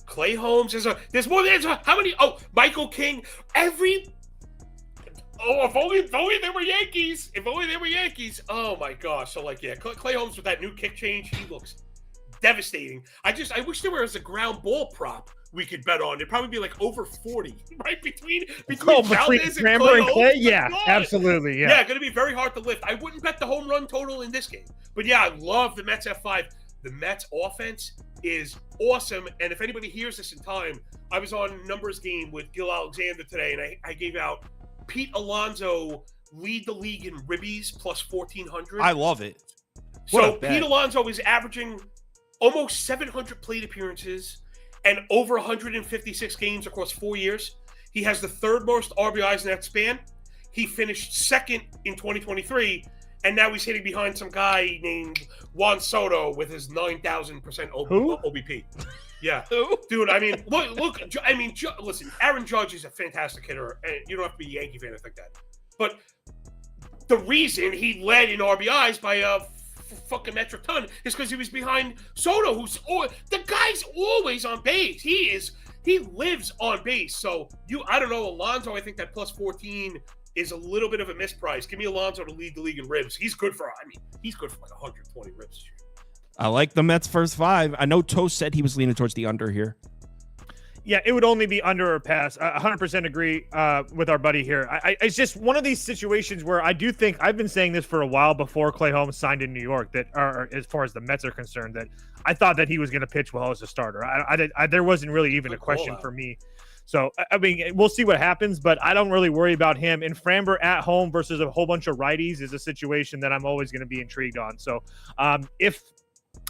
S2: Clay Holmes. There's more than how many? Oh, Michael King. If only they were Yankees. If only they were Yankees. Oh my gosh. So Clay Holmes with that new kick change, he looks devastating. I wish there was a ground ball prop we could bet on. It'd probably be like over 40, right? Between Valdez and Clay?
S6: Yeah, absolutely.
S2: Yeah, going to be very hard to lift. I wouldn't bet the home run total in this game. But yeah, I love the Mets F5. The Mets offense is awesome. And if anybody hears this in time, I was on Numbers Game with Gil Alexander today, and I gave out Pete Alonso lead the league in ribbies plus 1,400.
S1: I love it.
S2: So Pete Alonso is averaging almost 700 plate appearances and over 156 games across 4 years. He has the third most RBIs in that span. He finished second in 2023, and now he's hitting behind some guy named Juan Soto with his 9,000% OBP. Yeah.
S1: Who?
S2: Dude, I mean, look. I mean, listen, Aaron Judge is a fantastic hitter, and you don't have to be a Yankee fan to think that. But the reason he led in RBIs by a fucking metric ton is because he was behind Soto, the guy's always on base. He lives on base. So I don't know, Alonso, I think that plus 14 is a little bit of a misprice. Give me Alonso to lead the league in ribs. He's good for like 120 ribs this year.
S1: I like the Mets first 5. I know Toast said he was leaning towards the under here.
S6: Yeah, it would only be under or pass. I 100% agree with our buddy here. It's just one of these situations where I do think I've been saying this for a while before Clay Holmes signed in New York, that as far as the Mets are concerned, that I thought that he was going to pitch well as a starter. There wasn't really even a question for me. So, I mean, we'll see what happens, but I don't really worry about him. And Framber at home versus a whole bunch of righties is a situation that I'm always going to be intrigued on. So,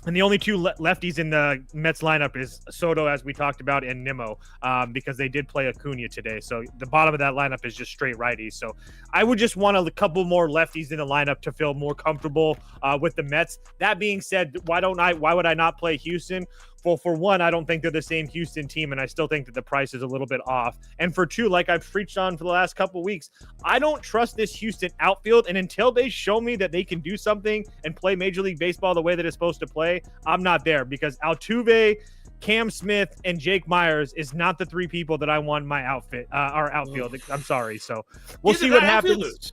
S6: and the only two lefties in the Mets lineup is Soto, as we talked about, and Nimmo, because they did play Acuna today. So the bottom of that lineup is just straight righties. So I would just want a couple more lefties in the lineup to feel more comfortable with the Mets. That being said, why would I not play Houston? Well, for one, I don't think they're the same Houston team, and I still think that the price is a little bit off. And for two, like I've preached on for the last couple of weeks, I don't trust this Houston outfield. And until they show me that they can do something and play Major League Baseball the way that it's supposed to play, I'm not there, because Altuve, Cam Smith, and Jake Myers is not the 3 people that I want in my outfield. I'm sorry. So we'll see what happens.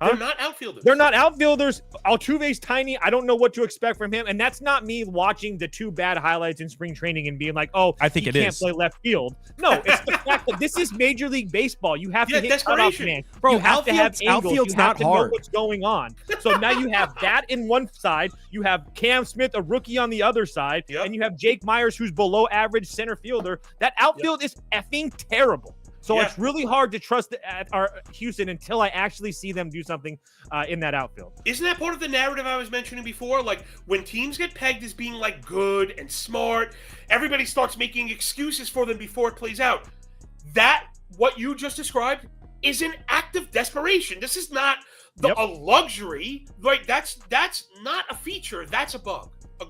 S2: They're not outfielders.
S6: They're not outfielders. Altuve's tiny. I don't know what to expect from him. And that's not me watching the 2 bad highlights in spring training and being like, oh,
S1: I think
S6: he can't play left field. No, it's the fact that this is Major League Baseball. You have to hit cutoff man.
S1: Bro,
S6: you have to have angles.
S1: Outfield's
S6: you have
S1: not
S6: to
S1: hard.
S6: know what's going on. So now you have that in one side. You have Cam Smith, a rookie, on the other side.
S2: Yep.
S6: And you have Jake Myers, who's below average center fielder. That outfield is effing terrible. So it's really hard to trust our Houston until I actually see them do something in that outfield.
S2: Isn't that part of the narrative I was mentioning before? Like, when teams get pegged as being like good and smart, everybody starts making excuses for them before it plays out. That, what you just described, is an act of desperation. This is not a luxury. Like, that's not a feature. That's a bug.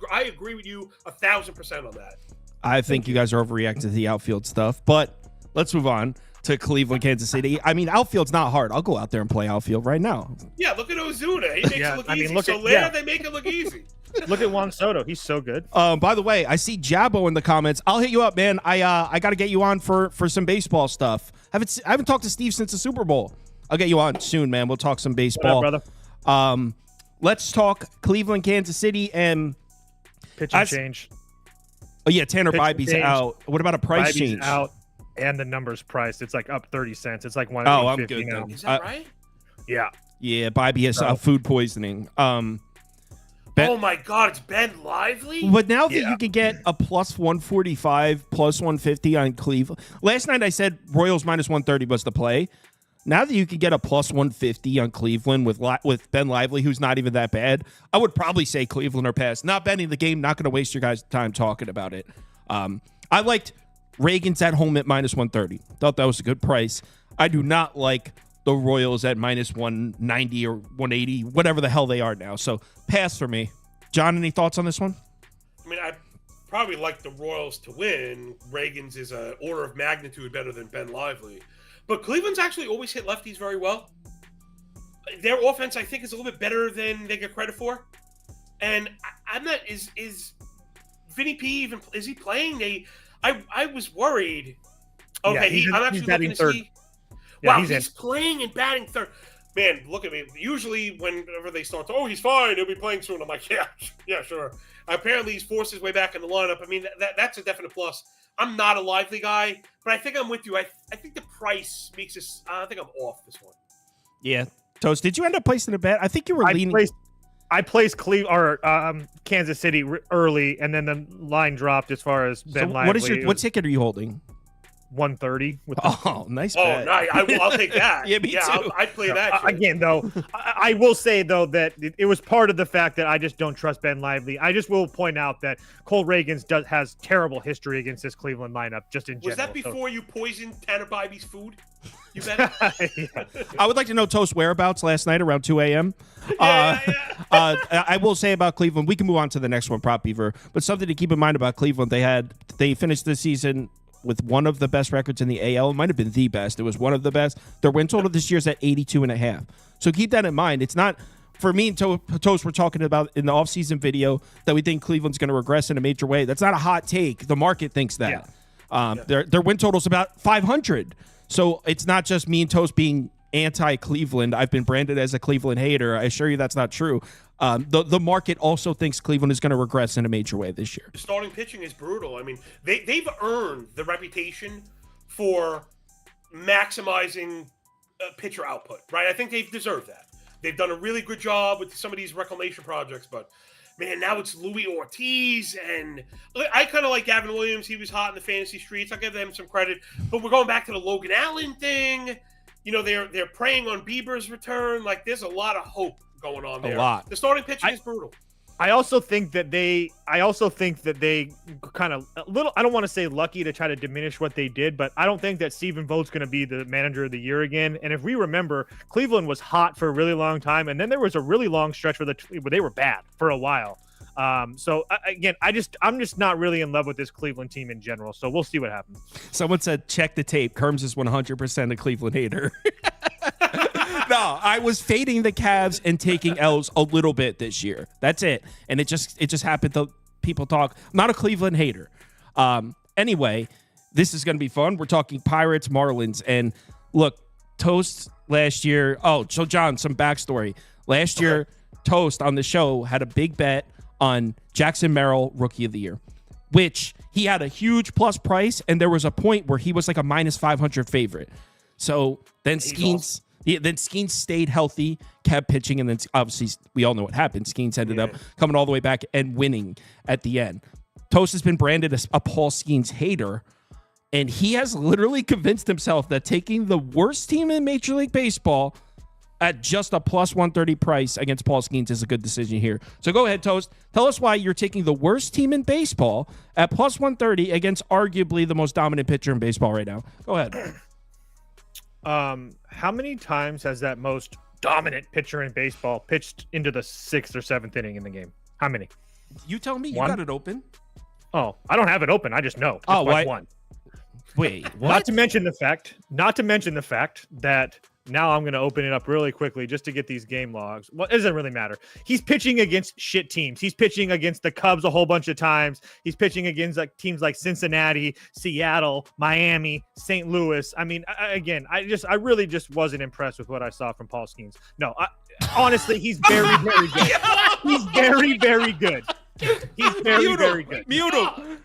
S2: I agree with you 1,000% on that.
S1: I think you guys are overreacting to the outfield stuff, but let's move on to Cleveland, Kansas City. I mean, outfield's not hard. I'll go out there and play outfield right now.
S2: Yeah, look at Ozuna. He makes it look easy. They make it look easy.
S6: Look at Juan Soto. He's so good.
S1: By the way, I see Jabbo in the comments. I'll hit you up, man. I got to get you on for some baseball stuff. I haven't talked to Steve since the Super Bowl. I'll get you on soon, man. We'll talk some baseball.
S6: What up, brother?
S1: Let's talk Cleveland, Kansas City, and
S6: pitching change.
S1: Oh yeah, Tanner Bybee's out. What about a price change?
S6: Out. And the number's priced. It's like up 30 cents. It's like $1.50
S1: I'm good
S6: now.
S2: Is that right?
S6: Yeah.
S1: Yeah, Bybee has food poisoning.
S2: Oh my God, it's Ben Lively?
S1: But now that you can get a plus 145, plus 150 on Cleveland. Last night I said Royals minus 130 was the play. now that you can get a plus 150 on Cleveland with Ben Lively, who's not even that bad, I would probably say Cleveland or pass. Not betting the game, not going to waste your guys' time talking about it. I liked Reagan's at home at minus 130. Thought that was a good price. I do not like the Royals at minus 190 or 180, whatever the hell they are now. So pass for me. John, any thoughts on this one?
S2: I mean, I probably like the Royals to win. Reagan's is an order of magnitude better than Ben Lively. But Cleveland's actually always hit lefties very well. Their offense, I think, is a little bit better than they get credit for. And I'm not, is Vinny P even, is he playing? I was worried. Okay,
S6: yeah,
S2: I'm actually looking to
S6: third.
S2: see.
S6: Yeah,
S2: Wow, he's playing and batting third. Man, look at me. Usually, whenever they start, he's fine. He'll be playing soon. I'm like, yeah, sure. Apparently, he's forced his way back in the lineup. I mean, that's a definite plus. I'm not a Lively guy, but I think I'm with you. I think the price makes this. I think I'm off this one.
S1: Yeah, Toast. Did you end up placing a bet? I think you were leaning.
S6: I placed Kansas City early, and then the line dropped as far as Ben Lively.
S1: What ticket are you holding?
S6: 130.
S1: Nice
S2: Oh,
S1: bet.
S2: nice. I'll take that.
S1: Yeah, me too.
S2: I'd play that. Shit.
S6: Again, though, I will say, though, that it was part of the fact that I just don't trust Ben Lively. I just will point out that Cole Reagan's has terrible history against this Cleveland lineup, just in general.
S2: Was that before you poisoned Tanner Bybee's food? You bet.
S6: Yeah.
S1: I would like to know Toast's whereabouts last night around 2 a.m. I will say about Cleveland, we can move on to the next one, Prop Beaver, but something to keep in mind about Cleveland, they finished the season with one of the best records in the AL. It might have been the best. It was one of the best. Their win total this year is at 82.5. So keep that in mind. It's not, for me and Toast, we're talking about in the offseason video that we think Cleveland's going to regress in a major way. That's not a hot take. The market thinks that. Yeah. Their win total is about 500. So it's not just me and Toast being anti-Cleveland. I've been branded as a Cleveland hater. I assure you that's not true. The market also thinks Cleveland is going to regress in a major way this year.
S2: Starting pitching is brutal. I mean, they've earned the reputation for maximizing pitcher output, right? I think they've deserved that. They've done a really good job with some of these reclamation projects, but man, now it's Louis Ortiz, and I kind of like Gavin Williams. He was hot in the fantasy streets. I'll give them some credit, but we're going back to the Logan Allen thing. You know, they're preying on Bieber's return. Like, there's a lot of hope going on there.
S1: A lot.
S2: The starting pitching is brutal.
S6: I also think that they kind of a little, I don't want to say lucky to try to diminish what they did, but I don't think that Stephen Vogt's going to be the manager of the year again. And if we remember, Cleveland was hot for a really long time, and then there was a really long stretch where they were bad for a while. So again, I'm just not really in love with this Cleveland team in general. So we'll see what happens.
S1: Someone said, check the tape. Kirms is 100% a Cleveland hater. No, I was fading the Cavs and taking L's a little bit this year. That's it. And it just happened to people talk. I'm not a Cleveland hater. Anyway, this is going to be fun. We're talking Pirates, Marlins. And look, Toast last year. Oh, so John, some backstory. Last year, Toast on the show had a big bet on Jackson Merrill, Rookie of the Year, which he had a huge plus price. And there was a point where he was like a minus 500 favorite. So then Skeens stayed healthy, kept pitching, and then obviously we all know what happened. Skeens ended up coming all the way back and winning at the end. Toast has been branded as a Paul Skeens hater, and he has literally convinced himself that taking the worst team in Major League Baseball at just a plus 130 price against Paul Skeens is a good decision here. So go ahead, Toast. Tell us why you're taking the worst team in baseball at plus 130 against arguably the most dominant pitcher in baseball right now. Go ahead.
S6: How many times has that most dominant pitcher in baseball pitched into the 6th or 7th inning in the game? How many?
S1: You tell me. You
S6: One?
S1: got it open.
S6: Oh, I don't have it open. I just know.
S1: Oh, why?
S6: One.
S1: Wait, what?
S6: Not to mention the fact that now I'm going to open it up really quickly just to get these game logs. Well, it doesn't really matter. He's pitching against shit teams. He's pitching against the Cubs a whole bunch of times. He's pitching against like teams like Cincinnati, Seattle, Miami, St. Louis. I mean, I really just wasn't impressed with what I saw from Paul Skeens. No, honestly, he's very, very good. He's very, very good. He's very, very good.
S1: Mute him.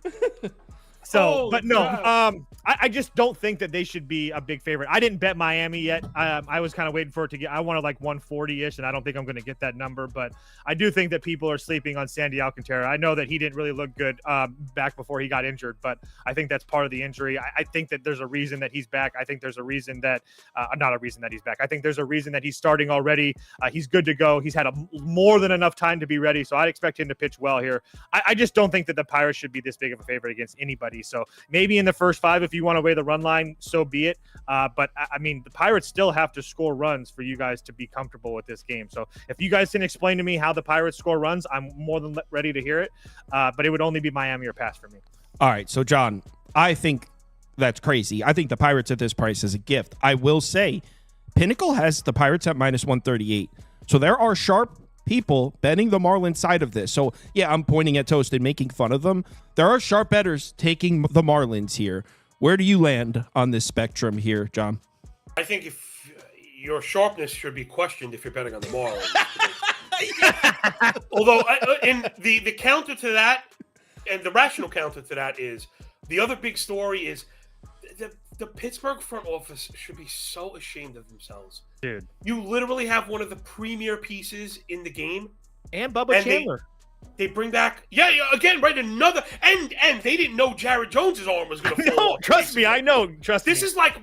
S6: So, but no,
S2: yeah.
S6: I just don't think that they should be a big favorite. I didn't bet Miami yet. I was kind of waiting for it to get. I wanted like 140-ish, and I don't think I'm going to get that number. But I do think that people are sleeping on Sandy Alcantara. I know that he didn't really look good back before he got injured, but I think that's part of the injury. I think that there's a reason that he's back. I think there's a reason that not a reason that he's back. I think there's a reason that he's starting already. He's good to go. He's had more than enough time to be ready, so I'd expect him to pitch well here. I just don't think that the Pirates should be this big of a favorite against anybody. So maybe in the first 5, if you want to weigh the run line, so be it. But I mean, the Pirates still have to score runs for you guys to be comfortable with this game. So if you guys can explain to me how the Pirates score runs, I'm more than ready to hear it. But it would only be Miami or pass for me.
S1: All right, so John, I think that's crazy. I think the Pirates at this price is a gift. I will say, Pinnacle has the Pirates at -138. So there are sharp people betting the Marlins side of this. So yeah, I'm pointing at Toast and making fun of them. There are sharp bettors taking the Marlins here. Where do you land on this spectrum here, John?
S2: I think if your sharpness should be questioned if you're betting on the Marlins. Although, and the counter to that, and the rational counter to that is, the other big story is the Pittsburgh front office should be so ashamed of themselves.
S6: Dude.
S2: You literally have one of the premier pieces in the game.
S6: And Bubba Chandler.
S2: They bring back, again, right, another, and they didn't know Jared Jones's arm was going to fall off.
S6: Trust me, I know.
S2: This is like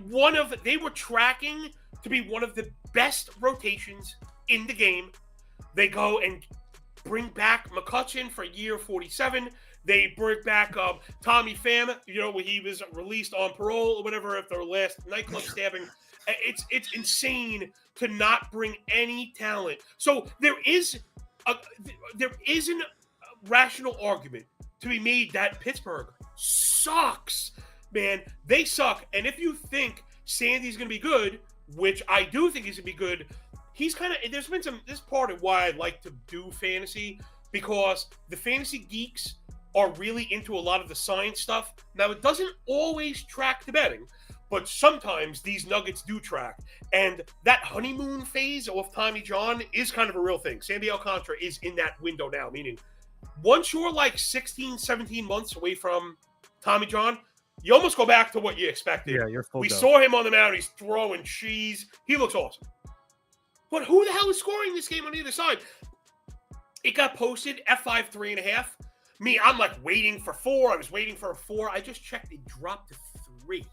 S2: they were tracking to be one of the best rotations in the game. They go and bring back McCutchen for year 47. They bring back Tommy Pham, when he was released on parole or whatever after the last nightclub stabbing. It's insane to not bring any talent. So there is a rational argument to be made that Pittsburgh sucks, man. They suck. And if you think Sandy's going to be good, which I do think he's going to be good, he's kind of, there's been this part of why I like to do fantasy, because the fantasy geeks are really into a lot of the science stuff. Now, it doesn't always track to betting, but sometimes these nuggets do track. And that honeymoon phase of Tommy John is kind of a real thing. Sandy Alcantara is in that window now, meaning once you're like 16, 17 months away from Tommy John, you almost go back to what you expected.
S6: Yeah, you're full.
S2: We saw him on the mound. He's throwing cheese. He looks awesome. But who the hell is scoring this game on either side? It got posted F5 3.5. Me, I'm like waiting for 4. I was waiting for a 4. I just checked. It dropped to 3.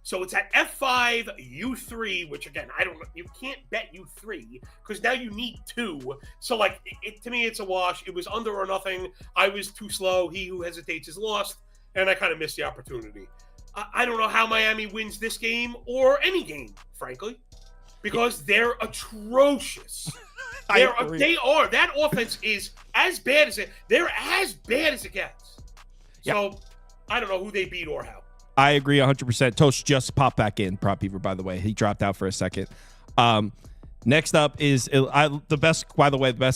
S2: So it's at F5 U3, which again, I don't know. You can't bet U3 because now you need 2. So like, to me, it's a wash. It was under or nothing. I was too slow. He who hesitates is lost, and I kind of missed the opportunity. I don't know how Miami wins this game or any game, frankly, because they're atrocious. They are. That offense is as bad as it. They're as bad as it gets. So I don't know who they beat or how.
S1: I agree 100%. Toast just popped back in. Prop Beaver, by the way. He dropped out for a second. Next up is the best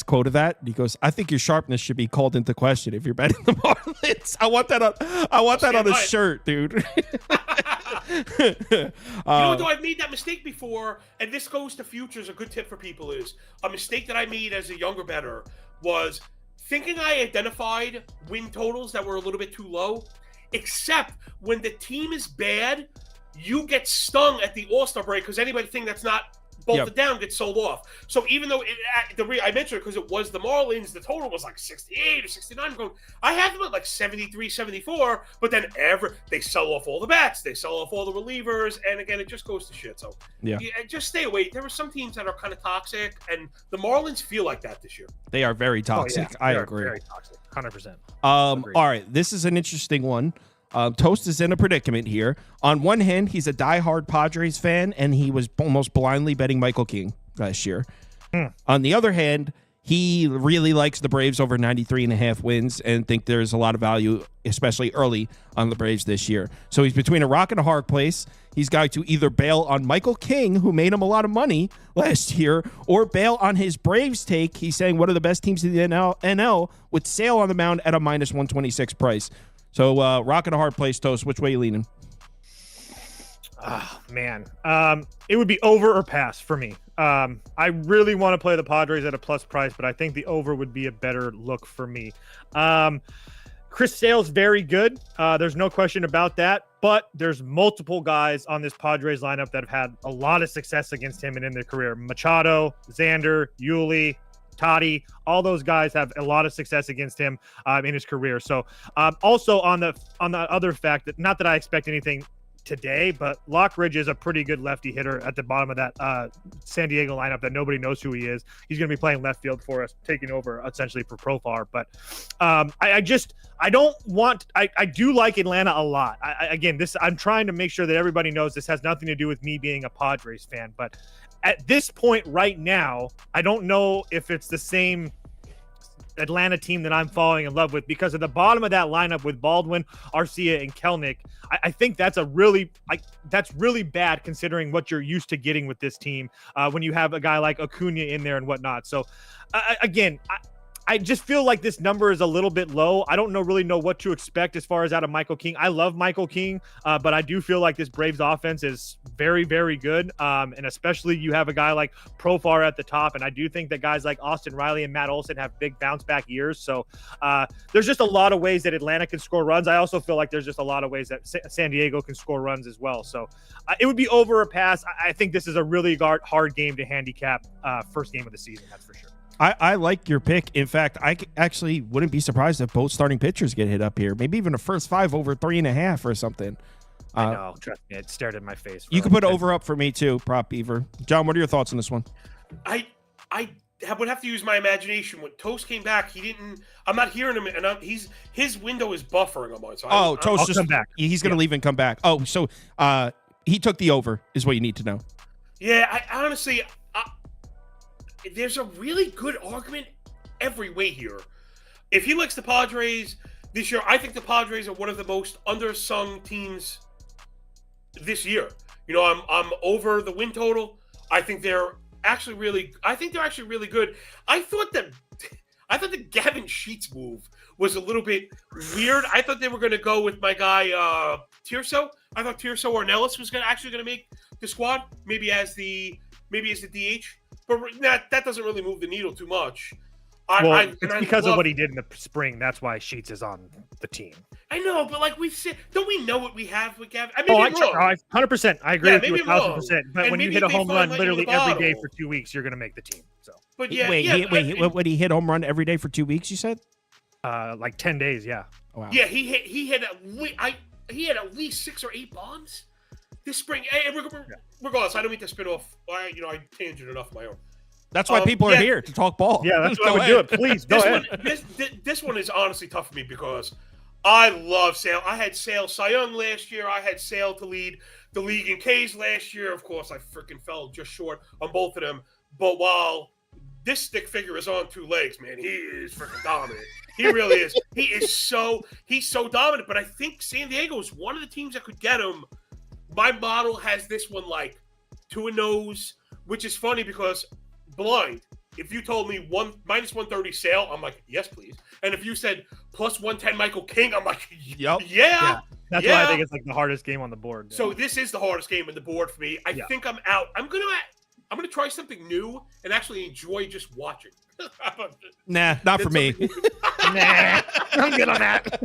S1: quote of that. He goes, "I think your sharpness should be called into question if you're betting the Marlins." I want that on a shirt, dude.
S2: Though I've made that mistake before, and this goes to futures. A good tip for people is a mistake that I made as a younger bettor was thinking I identified win totals that were a little bit too low. Except when the team is bad, you get stung at the All-Star break because anybody think that's not bolted down gets sold off. So even though I mentioned it because it was the Marlins, the total was like 68 or 69. I'm going, I have them at like 73, 74, but then they sell off all the bats, they sell off all the relievers, and again, it just goes to shit. So just stay away. There are some teams that are kind of toxic, and the Marlins feel like that this year.
S1: They are very toxic. I agree.
S6: Very toxic. 100%.
S1: All right, this is an interesting one. Toast is in a predicament here. On one hand, he's a diehard Padres fan, and he was almost blindly betting Michael King last year. On the other hand, he really likes the Braves over 93.5 wins and think there's a lot of value, especially early on the Braves this year. So he's between a rock and a hard place. He's got to either bail on Michael King, who made him a lot of money last year, or bail on his Braves take. He's saying one of the best teams in the NL with Sale on the mound at a -126 price. So rock and a hard place, Toast. Which way are you leaning?
S6: Man. It would be over or pass for me. I really want to play the Padres at a plus price, but I think the over would be a better look for me. Chris Sale's very good. There's no question about that. But there's multiple guys on this Padres lineup that have had a lot of success against him and in their career. Machado, Xander, Yuli, Toddy, all those guys have a lot of success against him in his career. So also on the other fact that, not that I expect anything today, but Lockridge is a pretty good lefty hitter at the bottom of that San Diego lineup that nobody knows who he is. He's going to be playing left field for us, taking over essentially for Profar. But I do like Atlanta a lot. I'm trying to make sure that everybody knows this has nothing to do with me being a Padres fan. But at this point right now, I don't know if it's the same Atlanta team that I'm falling in love with, because at the bottom of that lineup with Baldwin, Arcia, and Kelnick, I think that's that's really bad considering what you're used to getting with this team when you have a guy like Acuna in there and whatnot. So I just feel like this number is a little bit low. I don't really know what to expect as far as out of Michael King. I love Michael King, but I do feel like this Braves offense is very, very good. And especially you have a guy like Profar at the top. And I do think that guys like Austin Riley and Matt Olson have big bounce back years. So there's just a lot of ways that Atlanta can score runs. I also feel like there's just a lot of ways that San Diego can score runs as well. So it would be over a pass. I think this is a really hard game to handicap first game of the season. That's for sure.
S1: I like your pick. In fact, I actually wouldn't be surprised if both starting pitchers get hit up here. Maybe even a first 5 over 3.5 or something.
S6: I know. Trust me, it stared in my face.
S1: You can put over up for me too, Prop Beaver. John, what are your thoughts on this one?
S2: I would have to use my imagination. When Toast came back, I'm not hearing him, and his window is buffering on mine. So
S1: Toast just
S6: come back.
S1: He's going to leave and come back. Oh, so he took the over is what you need to know.
S2: Yeah, I honestly. There's a really good argument every way here. If he likes the Padres this year, I think the Padres are one of the most undersung teams this year. You know, I'm over the win total. I think they're actually really good. I thought the Gavin Sheets move was a little bit weird. I thought they were going to go with my guy Tirso. I thought Tirso Ornelas was actually going to make the squad, maybe as the DH. But that doesn't really move the needle too much.
S6: It's because of what he did in the spring. That's why Sheets is on the team.
S2: I know, but like we've said, don't we know what we have with Gavin? I mean,
S6: 100%. I agree with you 1,000%. But
S2: and
S6: when you hit a home run literally every day for 2 weeks, you're going to make the team. So,
S2: but
S1: would he hit home run every day for 2 weeks? You said,
S6: like 10 days. Yeah.
S2: Oh, wow. Yeah, he hit at least 6 or 8 bombs this spring. Regardless, I don't mean to spin off. I tangent enough of my own.
S1: That's why people are here to talk ball.
S6: Yeah, that's why I would do it. Please, go ahead.
S2: This one is honestly tough for me because I love Sale. I had Sale Cy Young last year. I had Sale to lead the league in Ks last year. Of course, I freaking fell just short on both of them. But while this stick figure is on 2 legs, man, he is freaking dominant. He really is. He's so dominant. But I think San Diego is one of the teams that could get him. My model has this one like 2-0, which is funny because blind. If you told me -130 Sale, I'm like, yes, please. And if you said +110 Michael King, I'm like,
S1: yep.
S2: Yeah.
S6: That's why I think it's like the hardest game on the board. Yeah.
S2: So this is the hardest game on the board for me. I think I'm out. I'm gonna try something new and actually enjoy just watching.
S1: Nah, not for me.
S6: Nah, I'm good on that.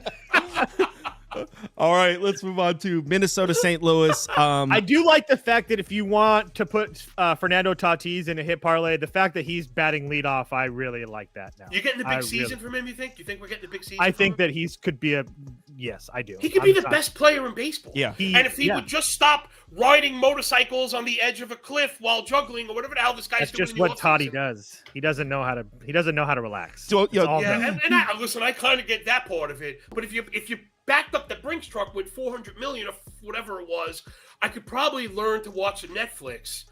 S1: All right, let's move on to Minnesota St. Louis.
S6: I do like the fact that if you want to put Fernando Tatis in a hit parlay, the fact that he's batting leadoff, I really like that now.
S2: You're getting the big season from him, you think? You think we're getting the big season?
S6: I think that could be yes, I do.
S2: He could be the best player in baseball.
S1: Yeah.
S2: And if he would just stop riding motorcycles on the edge of a cliff while juggling or whatever the hell this guy's doing.
S6: That's just what Toddy does. He doesn't know how to relax.
S1: So,
S2: listen, I kind of get that part of it. But if you backed up the Brinks truck with $400 million or whatever it was, I could probably learn to watch the Netflix.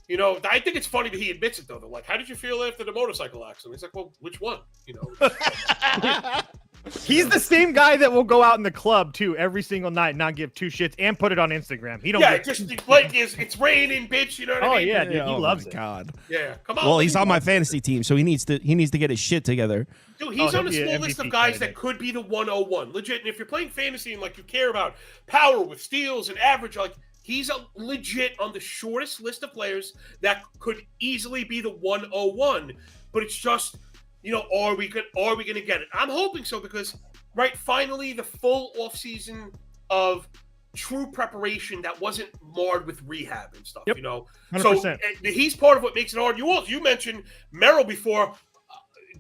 S2: You know, I think it's funny that he admits it though. They're like, "How did you feel after the motorcycle accident?" He's like, "Well, which one?" You know.
S6: He's the same guy that will go out in the club too every single night, and not give 2 shits, and put it on Instagram. He don't. Yeah,
S2: it's raining, bitch. You know what I mean?
S6: Yeah, dude, he loves it.
S1: God.
S2: Yeah, come on.
S1: Well, he's on my fantasy team, so he needs to get his shit together.
S2: Dude, he's on a small list of guys that could be the 101. Legit. And if you're playing fantasy and like you care about power with steals and average, like he's a legit on the shortest list of players that could easily be the 101. But it's just, you know, are we gonna get it? I'm hoping so because right? Finally, the full offseason of true preparation that wasn't marred with rehab and stuff,
S6: Yep.
S2: you know?
S6: 100%.
S2: So he's part of what makes it hard. You mentioned Merrill before.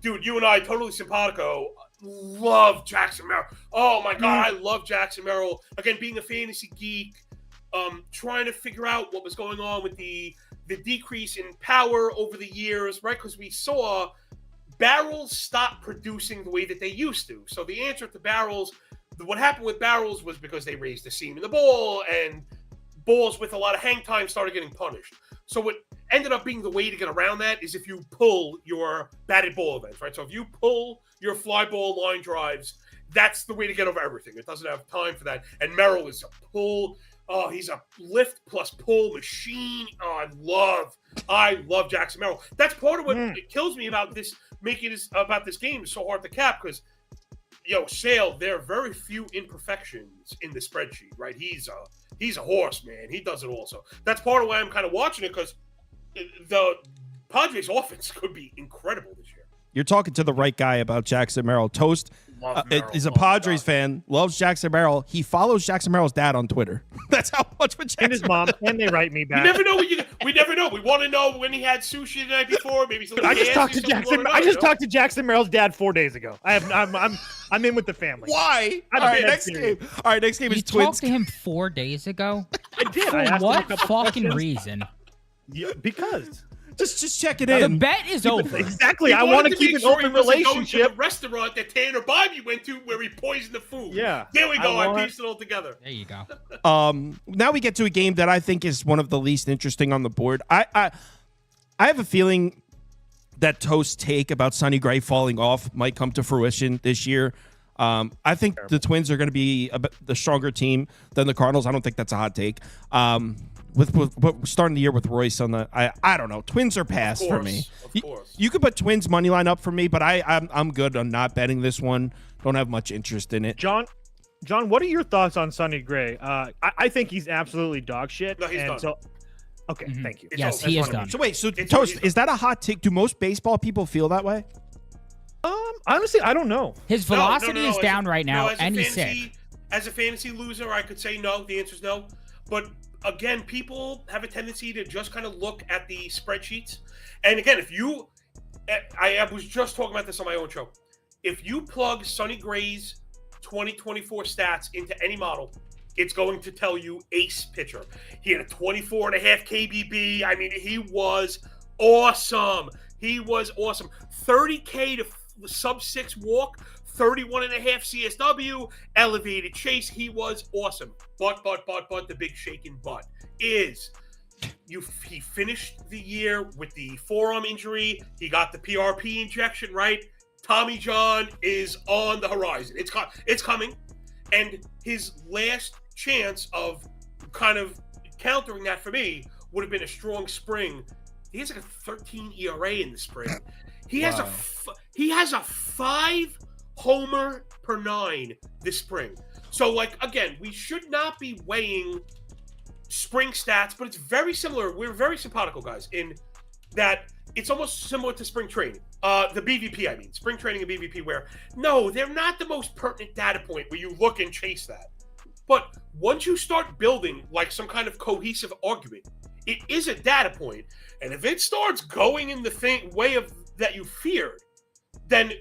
S2: Dude, you and I, totally simpatico, love Jackson Merrill. Oh, my God, I love Jackson Merrill. Again, being a fantasy geek, trying to figure out what was going on with the decrease in power over the years, right? Because we saw barrels stop producing the way that they used to. So the answer to barrels, what happened with barrels was because they raised the seam in the ball, and balls with a lot of hang time started getting punished. So what ended up being the way to get around that is if you pull your batted ball events, right? So if you pull your fly ball line drives, that's the way to get over everything. It doesn't have time for that. And Merrill is a pull. Oh, he's a lift plus pull machine. Oh, I love Jackson Merrill. That's part of what it kills me about this, about this game is so hard to cap, because Sale, there are very few imperfections in the spreadsheet, right? He's a horse, man. He does it all. So that's part of why I'm kind of watching it, because the Padres offense could be incredible this year.
S1: You're talking to the right guy about Jackson Merrill. Toast is a Padres fan, loves Jackson Merrill. He follows Jackson Merrill's dad on Twitter. That's how much with Jackson
S6: And his mom, and they write me back.
S2: We never know. We never know. We want to know when he had sushi the night before. Maybe something.
S6: I just talked to Jackson. I just talked to Jackson Merrill's dad 4 days ago. I'm in with the family.
S1: Why?
S6: I'm
S1: All right,
S6: dead
S1: next
S6: serious.
S1: game. All right, next game
S7: You
S1: is Twins.
S7: talked to him 4 days ago?
S6: I did.
S7: For
S6: I asked him a
S7: what
S6: couple
S7: fucking
S6: questions.
S7: reason?
S6: Yeah, because
S1: Just check it
S7: The
S1: in.
S7: bet is over.
S6: exactly. I want to keep an open
S2: Going to
S6: relationship.
S2: the restaurant that Tanner Bobby went to where he poisoned the food.
S6: Yeah.
S2: There we go.
S6: I
S2: I
S6: want-
S2: pieced it all together.
S7: There you go.
S1: Now we get to a game that I think is one of the least interesting on the board. I have a feeling that Toast's take about Sonny Gray falling off might come to fruition this year. I think the Twins are going to be the stronger team than the Cardinals. I don't think that's a hot take. With starting the year with Royce on the, I don't know. Twins are pass for me.
S2: Of course.
S1: You could put Twins money line up for me, but I'm good on not betting this one. Don't have much interest in it.
S6: John, what are your thoughts on Sonny Gray? I think he's absolutely dog shit.
S2: No, he's done.
S6: So, okay, thank you.
S7: Yes,
S2: over.
S7: he is
S2: That's
S7: done.
S1: So wait, so
S2: It's
S1: Toast,
S2: already
S1: is that a hot take? Do most baseball people feel that way?
S6: Honestly, I don't know.
S7: His
S2: No,
S7: velocity is
S2: As
S7: down right now,
S2: as a
S7: and he's
S2: fantasy-
S7: sick.
S2: As a fantasy loser, I could say no. The answer is no. But again, people have a tendency to just kind of look at the spreadsheets. And again, I was just talking about this on my own show. If you plug Sonny Gray's 2024 stats into any model, it's going to tell you ace pitcher. He had a 24.5 KBB. I mean, he was awesome. 30K to sub 6 walk, 31.5 CSW, elevated chase. He was awesome. But the big shaking butt is he finished the year with the forearm injury. He got the PRP injection, right? Tommy John is on the horizon. It's coming. And his last chance of kind of countering that for me would have been a strong spring. He has like a 13 ERA in the spring. He has a 5 homer per 9 this spring. So, like, again, we should not be weighing spring stats, but it's very similar. We're very simpatico, guys, in that it's almost similar to spring training. The BVP, I mean. Spring training and BVP, where, no, they're not the most pertinent data point where you look and chase that. But once you start building, like, some kind of cohesive argument, it is a data point. And if it starts going in the way of that you feared, then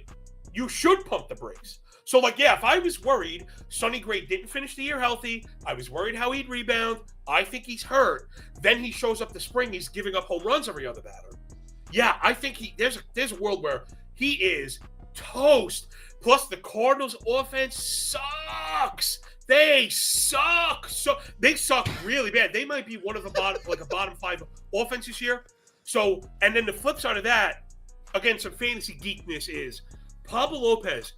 S2: you should pump the brakes. So, like, yeah, if I was worried Sonny Gray didn't finish the year healthy, I was worried how he'd rebound, I think he's hurt, then he shows up the spring, he's giving up home runs every other batter. Yeah, I think there's a world where he is toast. Plus, the Cardinals' offense sucks. They suck. They suck really bad. They might be one of the bottom 5 offense this year. So, and then the flip side of that, again, some fantasy geekness is Pablo Lopez.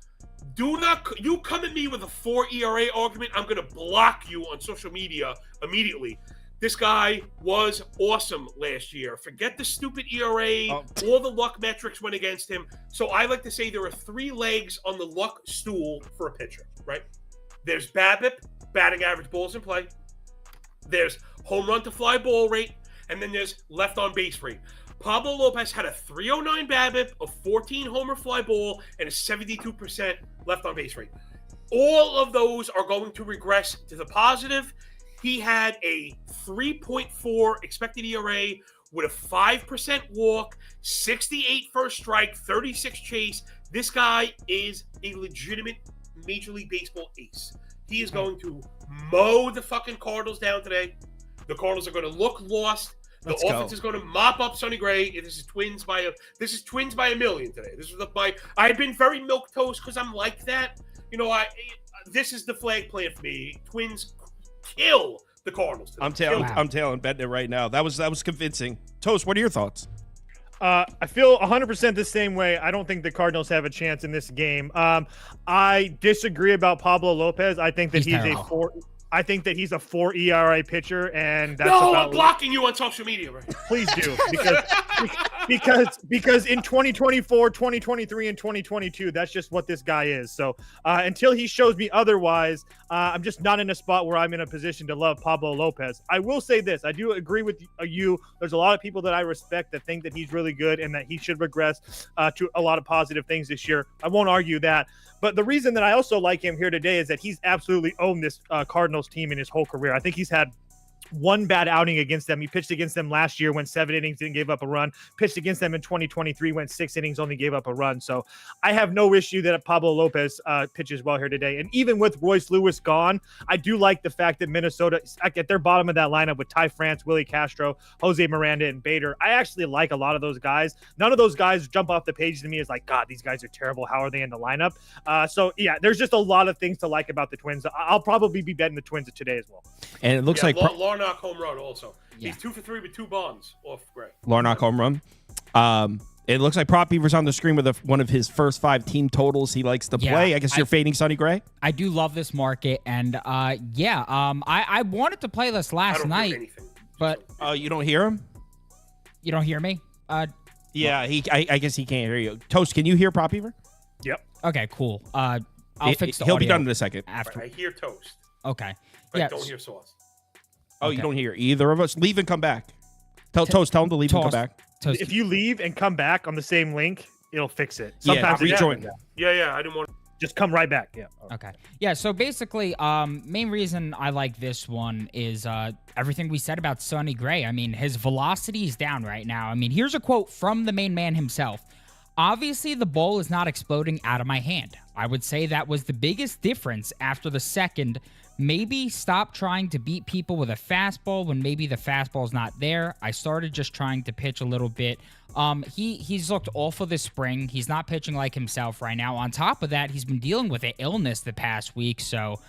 S2: You come at me with a 4 ERA argument, I'm going to block you on social media immediately. This guy was awesome last year. Forget the stupid ERA. All the luck metrics went against him. So I like to say there are 3 legs on the luck stool for a pitcher, right? There's BABIP, batting average balls in play. There's home run to fly ball rate. And then there's left on base rate. Pablo Lopez had a 309 BABIP, a 14 homer fly ball, and a 72% left on base rate. all of those are going to regress to the positive. He had a 3.4 expected ERA with a 5% walk, 68 first strike, 36 chase. This guy is a legitimate Major League Baseball ace. He is going to mow the fucking Cardinals down today. The Cardinals are going to look lost. The offense is going to mop up Sonny Gray. This is twins by a million today. I've been very milquetoast because I'm like that. You know, this is the flag plant for me. Twins kill the Cardinals today.
S1: I'm betting it right now. That was convincing. Toast, what are your thoughts?
S6: I feel 100% the same way. I don't think the Cardinals have a chance in this game. I disagree about Pablo Lopez. I think that he's a 4 ERA pitcher, and that's
S2: I'm blocking you on social media, right?
S6: Please do, because in 2024, 2023, and 2022, that's just what this guy is. So until he shows me otherwise, I'm just not in a spot where I'm in a position to love Pablo Lopez. I will say this: I do agree with you. There's a lot of people that I respect that think that he's really good and that he should regress to a lot of positive things this year. I won't argue that. But the reason that I also like him here today is that he's absolutely owned this Cardinals team in his whole career. I think he's had one bad outing against them. He pitched against them last year, went 7 innings, didn't give up a run. Pitched against them in 2023, went 6 innings, only gave up a run. So I have no issue that Pablo Lopez pitches well here today. And even with Royce Lewis gone, I do like the fact that Minnesota, at their bottom of that lineup with Ty France, Willie Castro, Jose Miranda, and Bader, I actually like a lot of those guys. None of those guys jump off the page to me as like, God, these guys are terrible. How are they in the lineup? So yeah, there's just a lot of things to like about the Twins. I'll probably be betting the Twins today as well.
S1: And it looks like
S2: Larnach home run also.
S7: Yeah.
S2: He's 2 for 3 with 2 bombs off Gray.
S1: Larnach home run. It looks like Prop Beaver's on the screen with one of his first 5 team totals he likes to play. I guess you're fading Sonny Gray?
S7: I do love this market, and I wanted to play this last night, but
S1: you don't hear him?
S7: You don't hear me?
S1: Yeah, I guess he can't hear you. Toast, can you hear Prop Beaver?
S6: Yep.
S7: Okay, cool. I'll fix the
S1: He'll
S7: audio
S1: be done in a second.
S7: after.
S2: I hear Toast.
S7: Okay.
S2: But
S7: Yeah.
S2: I don't hear Sauce.
S1: Oh,
S7: Okay.
S1: you don't hear either of us? Leave and come back. Toast, tell him to leave and come back.
S7: Toast.
S6: If you leave and come back on the same link, it'll fix it.
S1: Yeah,
S6: Sometimes it
S1: rejoin.
S6: happens.
S2: Yeah, I didn't want to.
S6: Just come right back. Yeah.
S7: Okay. Yeah, so basically, main reason I like this one is everything we said about Sonny Gray. I mean, his velocity is down right now. I mean, here's a quote from the main man himself. Obviously, the ball is not exploding out of my hand. I would say that was the biggest difference after the second. Maybe stop trying to beat people with a fastball when maybe the fastball's not there. I started just trying to pitch a little bit. He's looked awful this spring. He's not pitching like himself right now. On top of that, he's been dealing with an illness the past week. So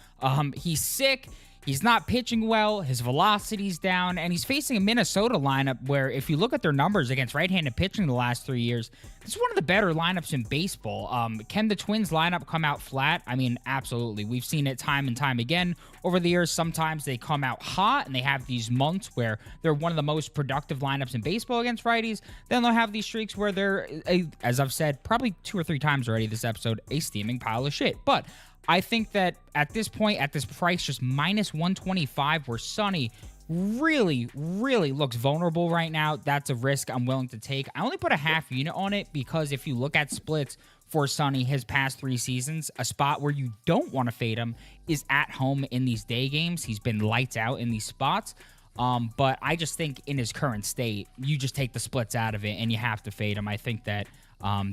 S7: he's sick. He's not pitching well. His velocity's down, and he's facing a Minnesota lineup where, if you look at their numbers against right-handed pitching the last 3 years, this is one of the better lineups in baseball. Can the Twins lineup come out flat? I mean, absolutely. We've seen it time and time again over the years. Sometimes they come out hot, and they have these months where they're one of the most productive lineups in baseball against righties. Then they'll have these streaks where they're, as I've said probably 2 or 3 times already this episode, a steaming pile of shit. But I think that at this point, at this price, just minus 125, where Sonny really, really looks vulnerable right now, that's a risk I'm willing to take. I only put a half unit on it because if you look at splits for Sonny his past 3 seasons, a spot where you don't want to fade him is at home in these day games. He's been lights out in these spots. But I just think in his current state, you just take the splits out of it and you have to fade him. I think that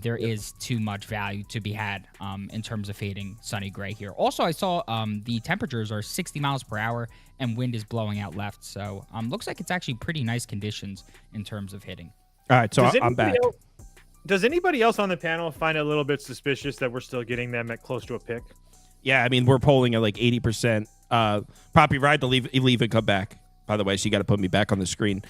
S7: there is too much value to be had in terms of fading Sonny Gray here. Also, I saw the temperatures are 60 miles per hour and wind is blowing out left. So looks like it's actually pretty nice conditions in terms of hitting.
S1: All right, so I'm back.
S6: Does anybody else on the panel find it a little bit suspicious that we're still getting them at close to a pick?
S1: Yeah, I mean, we're polling at like 80%. Poppy, ride to leave and come back. By the way, so you got to put me back on the screen.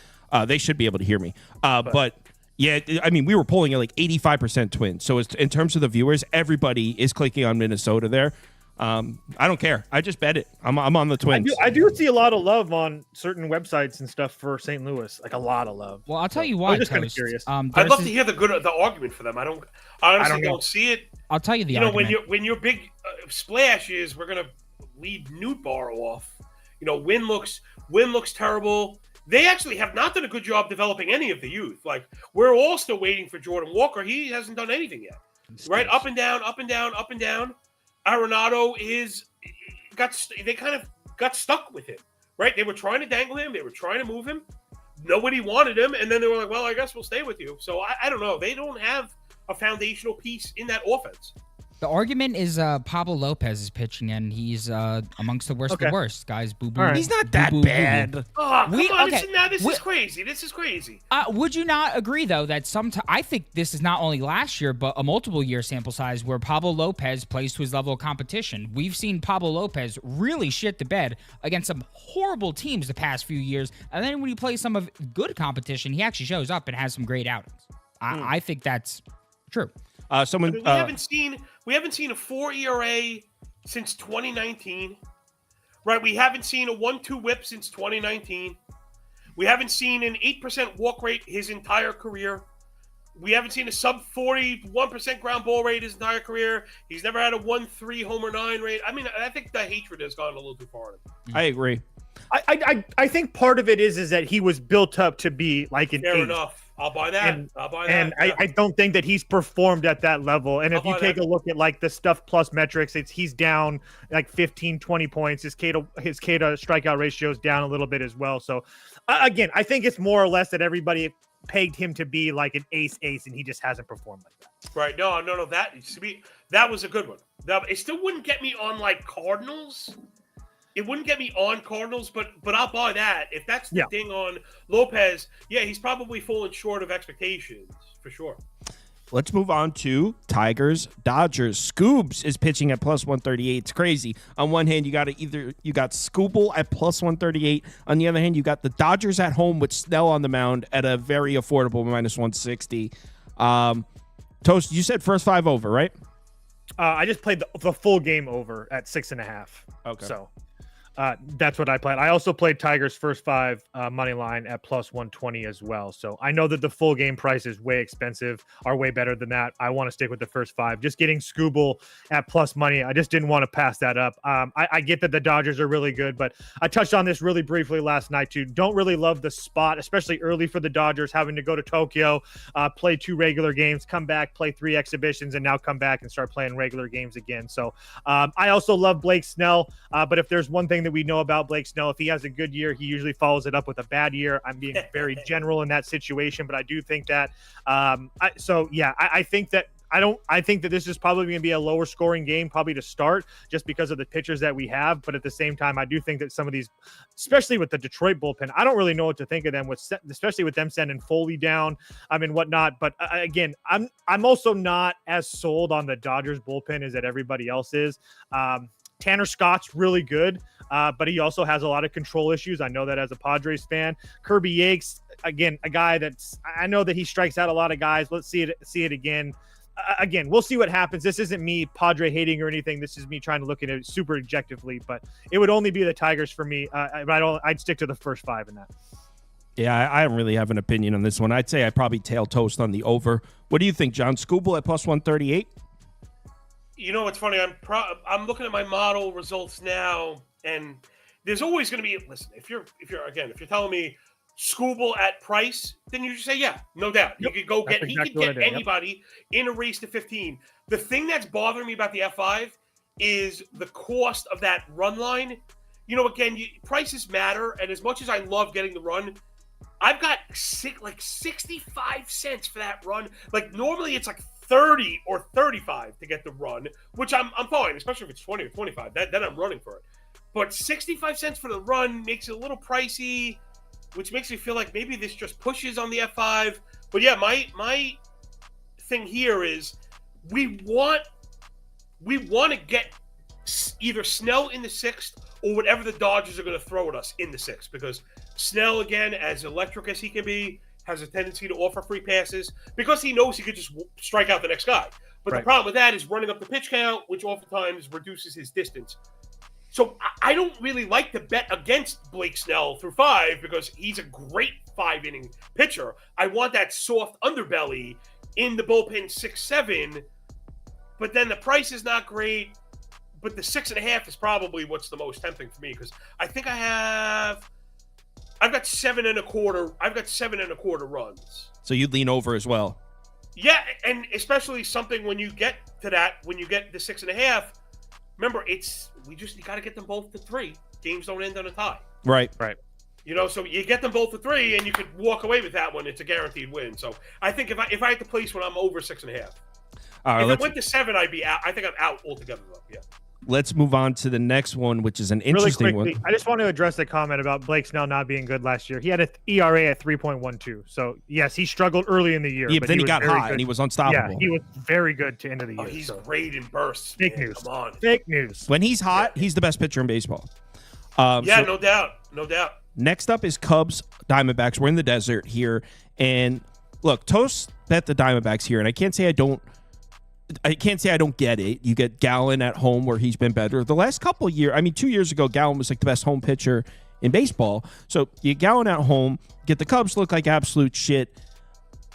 S1: They should be able to hear me. But yeah, I mean, we were polling at like 85% Twins. So in terms of the viewers, everybody is clicking on Minnesota there. I don't care. I just bet it. I'm on the Twins.
S6: I do see a lot of love on certain websites and stuff for St. Louis, like a lot of love.
S7: Well, I'll tell you why.
S6: I'm just kind of curious.
S2: I'd love to hear the argument for them. I honestly don't see it.
S7: I'll tell you the
S2: argument.
S7: argument.
S2: When your big splash is we're gonna lead Newt Bar off. Win looks terrible. They actually have not done a good job developing any of the youth. Like, we're all still waiting for Jordan Walker. He hasn't done anything yet. Right? Up and down, up and down, up and down. Arenado they kind of got stuck with him, right? They were trying to dangle him. They were trying to move him. Nobody wanted him. And then they were like, well, I guess we'll stay with you. So I don't know. They don't have a foundational piece in that offense.
S7: The argument is Pablo Lopez is pitching, and he's amongst the worst of the worst, guys. Boo boo.
S6: All right.
S1: He's not that bad.
S2: Oh, come on. This is crazy. This is crazy.
S7: Would you not agree, though, that I think this is not only last year, but a multiple year sample size where Pablo Lopez plays to his level of competition? We've seen Pablo Lopez really shit the bed against some horrible teams the past few years, and then when he plays some of good competition, he actually shows up and has some great outings. I think that's true.
S1: We
S2: haven't seen a 4 ERA since 2019, right? We haven't seen a 1-2 whip since 2019. We haven't seen an 8% walk rate his entire career. We haven't seen a sub 41% ground ball rate his entire career. He's never had a 1-3 homer 9 rate. I mean, I think the hatred has gone a little too far.
S1: I agree.
S6: I think part of it is that he was built up to be like an
S2: Fair
S6: 8.
S2: enough. I'll buy that.
S6: And I don't think that he's performed at that level. And if you take a look at like the stuff plus metrics, he's down like 15, 20 points. His K to strikeout ratio is down a little bit as well. So again, I think it's more or less that everybody pegged him to be like an ace, and he just hasn't performed like that.
S2: Right. No. That was a good one. It still wouldn't get me on like Cardinals. It wouldn't get me on Cardinals, but I'll buy that. If that's the thing on Lopez, he's probably falling short of expectations for sure.
S1: Let's move on to Tigers, Dodgers. Scoobs is pitching at plus 138. It's crazy. On one hand, you got Scooble at plus 138. On the other hand, you got the Dodgers at home with Snell on the mound at a very affordable minus 160. Toast, you said first 5 over, right?
S6: I just played the full game over at 6.5.
S1: Okay.
S6: So that's what I played. I also played Tigers first 5 money line at plus 120 as well. So I know that the full game price is way expensive, are way better than that. I want to stick with the first 5. Just getting Scooble at plus money, I just didn't want to pass that up. I get that the Dodgers are really good, but I touched on this really briefly last night too. Don't really love the spot, especially early for the Dodgers, having to go to Tokyo, play 2 regular games, come back, play 3 exhibitions, and now come back and start playing regular games again. So I also love Blake Snell, but if there's one thing that we know about Blake Snell, if he has a good year, he usually follows it up with a bad year. I'm being very general in that situation, but I do think that I think that this is probably going to be a lower scoring game, probably to start, just because of the pitchers that we have. But at the same time, I do think that some of these, especially with the Detroit bullpen, I don't really know what to think of them, especially with them sending Foley down, and whatnot. But again, I'm also not as sold on the Dodgers bullpen as that everybody else is. Tanner Scott's really good, but he also has a lot of control issues. I know that as a Padres fan. Kirby Yates, again, a guy I know that he strikes out a lot of guys. Let's see it again. Again, we'll see what happens. This isn't me Padre hating or anything. This is me trying to look at it super objectively, but it would only be the Tigers for me. I'd stick to the first 5 in that.
S1: Yeah, I don't really have an opinion on this one. I'd say I probably tail Toast on the over. What do you think, John? Scooble at plus 138?
S2: You know what's funny? I'm looking at my model results now, and there's always going to be. Listen, if you're telling me Scooble at price, then you just say no doubt. Yep. He could get anybody in a race to 15. The thing that's bothering me about the F5 is the cost of that run line. You know, again, prices matter, and as much as I love getting the run, I've got 65 cents for that run. Like normally it's like 30 or 35 to get the run, which I'm fine, especially if it's 20 or 25. Then I'm running for it. But 65 cents for the run makes it a little pricey, which makes me feel like maybe this just pushes on the F5. But yeah, my thing here is we want to get either Snell in the 6th or whatever the Dodgers are going to throw at us in the 6th, because Snell, again, as electric as he can be, has a tendency to offer free passes because he knows he could just strike out the next guy. But the problem with that is running up the pitch count, which oftentimes reduces his distance. So I don't really like to bet against Blake Snell through 5 because he's a great 5-inning pitcher. I want that soft underbelly in the bullpen 6-7, but then the price is not great. But the 6.5 is probably what's the most tempting for me, because I think I've got 7.25. I've got 7.25 runs.
S1: So you'd lean over as well.
S2: Yeah, and especially something when you get to that, when you get the 6.5, remember, you got to get them both to 3. Games don't end on a tie.
S1: Right.
S2: So you get them both to 3, and you could walk away with that one. It's a guaranteed win. So I think if I had to place one, I'm over 6.5. If it went to 7, I'd be out. I think I'm out altogether, though. Yeah.
S1: Let's move on to the next one, which is an interesting
S6: really quickly,
S1: one.
S6: I just want to address the comment about Blake Snell not being good last year. He had an ERA at 3.12. So, yes, he struggled early in the year.
S1: Yeah, but then he got hot and he was unstoppable.
S6: Yeah, he was very good to end of the year.
S2: He's great in bursts.
S6: Fake
S2: man.
S6: news.
S2: Come on.
S6: Fake news.
S1: When he's hot, he's the best pitcher in baseball.
S2: No doubt. No doubt.
S1: Next up is Cubs, Diamondbacks. We're in the desert here. And look, Toast bet the Diamondbacks here. And I can't say I don't get it. You get Gallen at home where he's been better. The last couple of years, 2 years ago, Gallen was like the best home pitcher in baseball. So you get Gallen at home, get the Cubs look like absolute shit.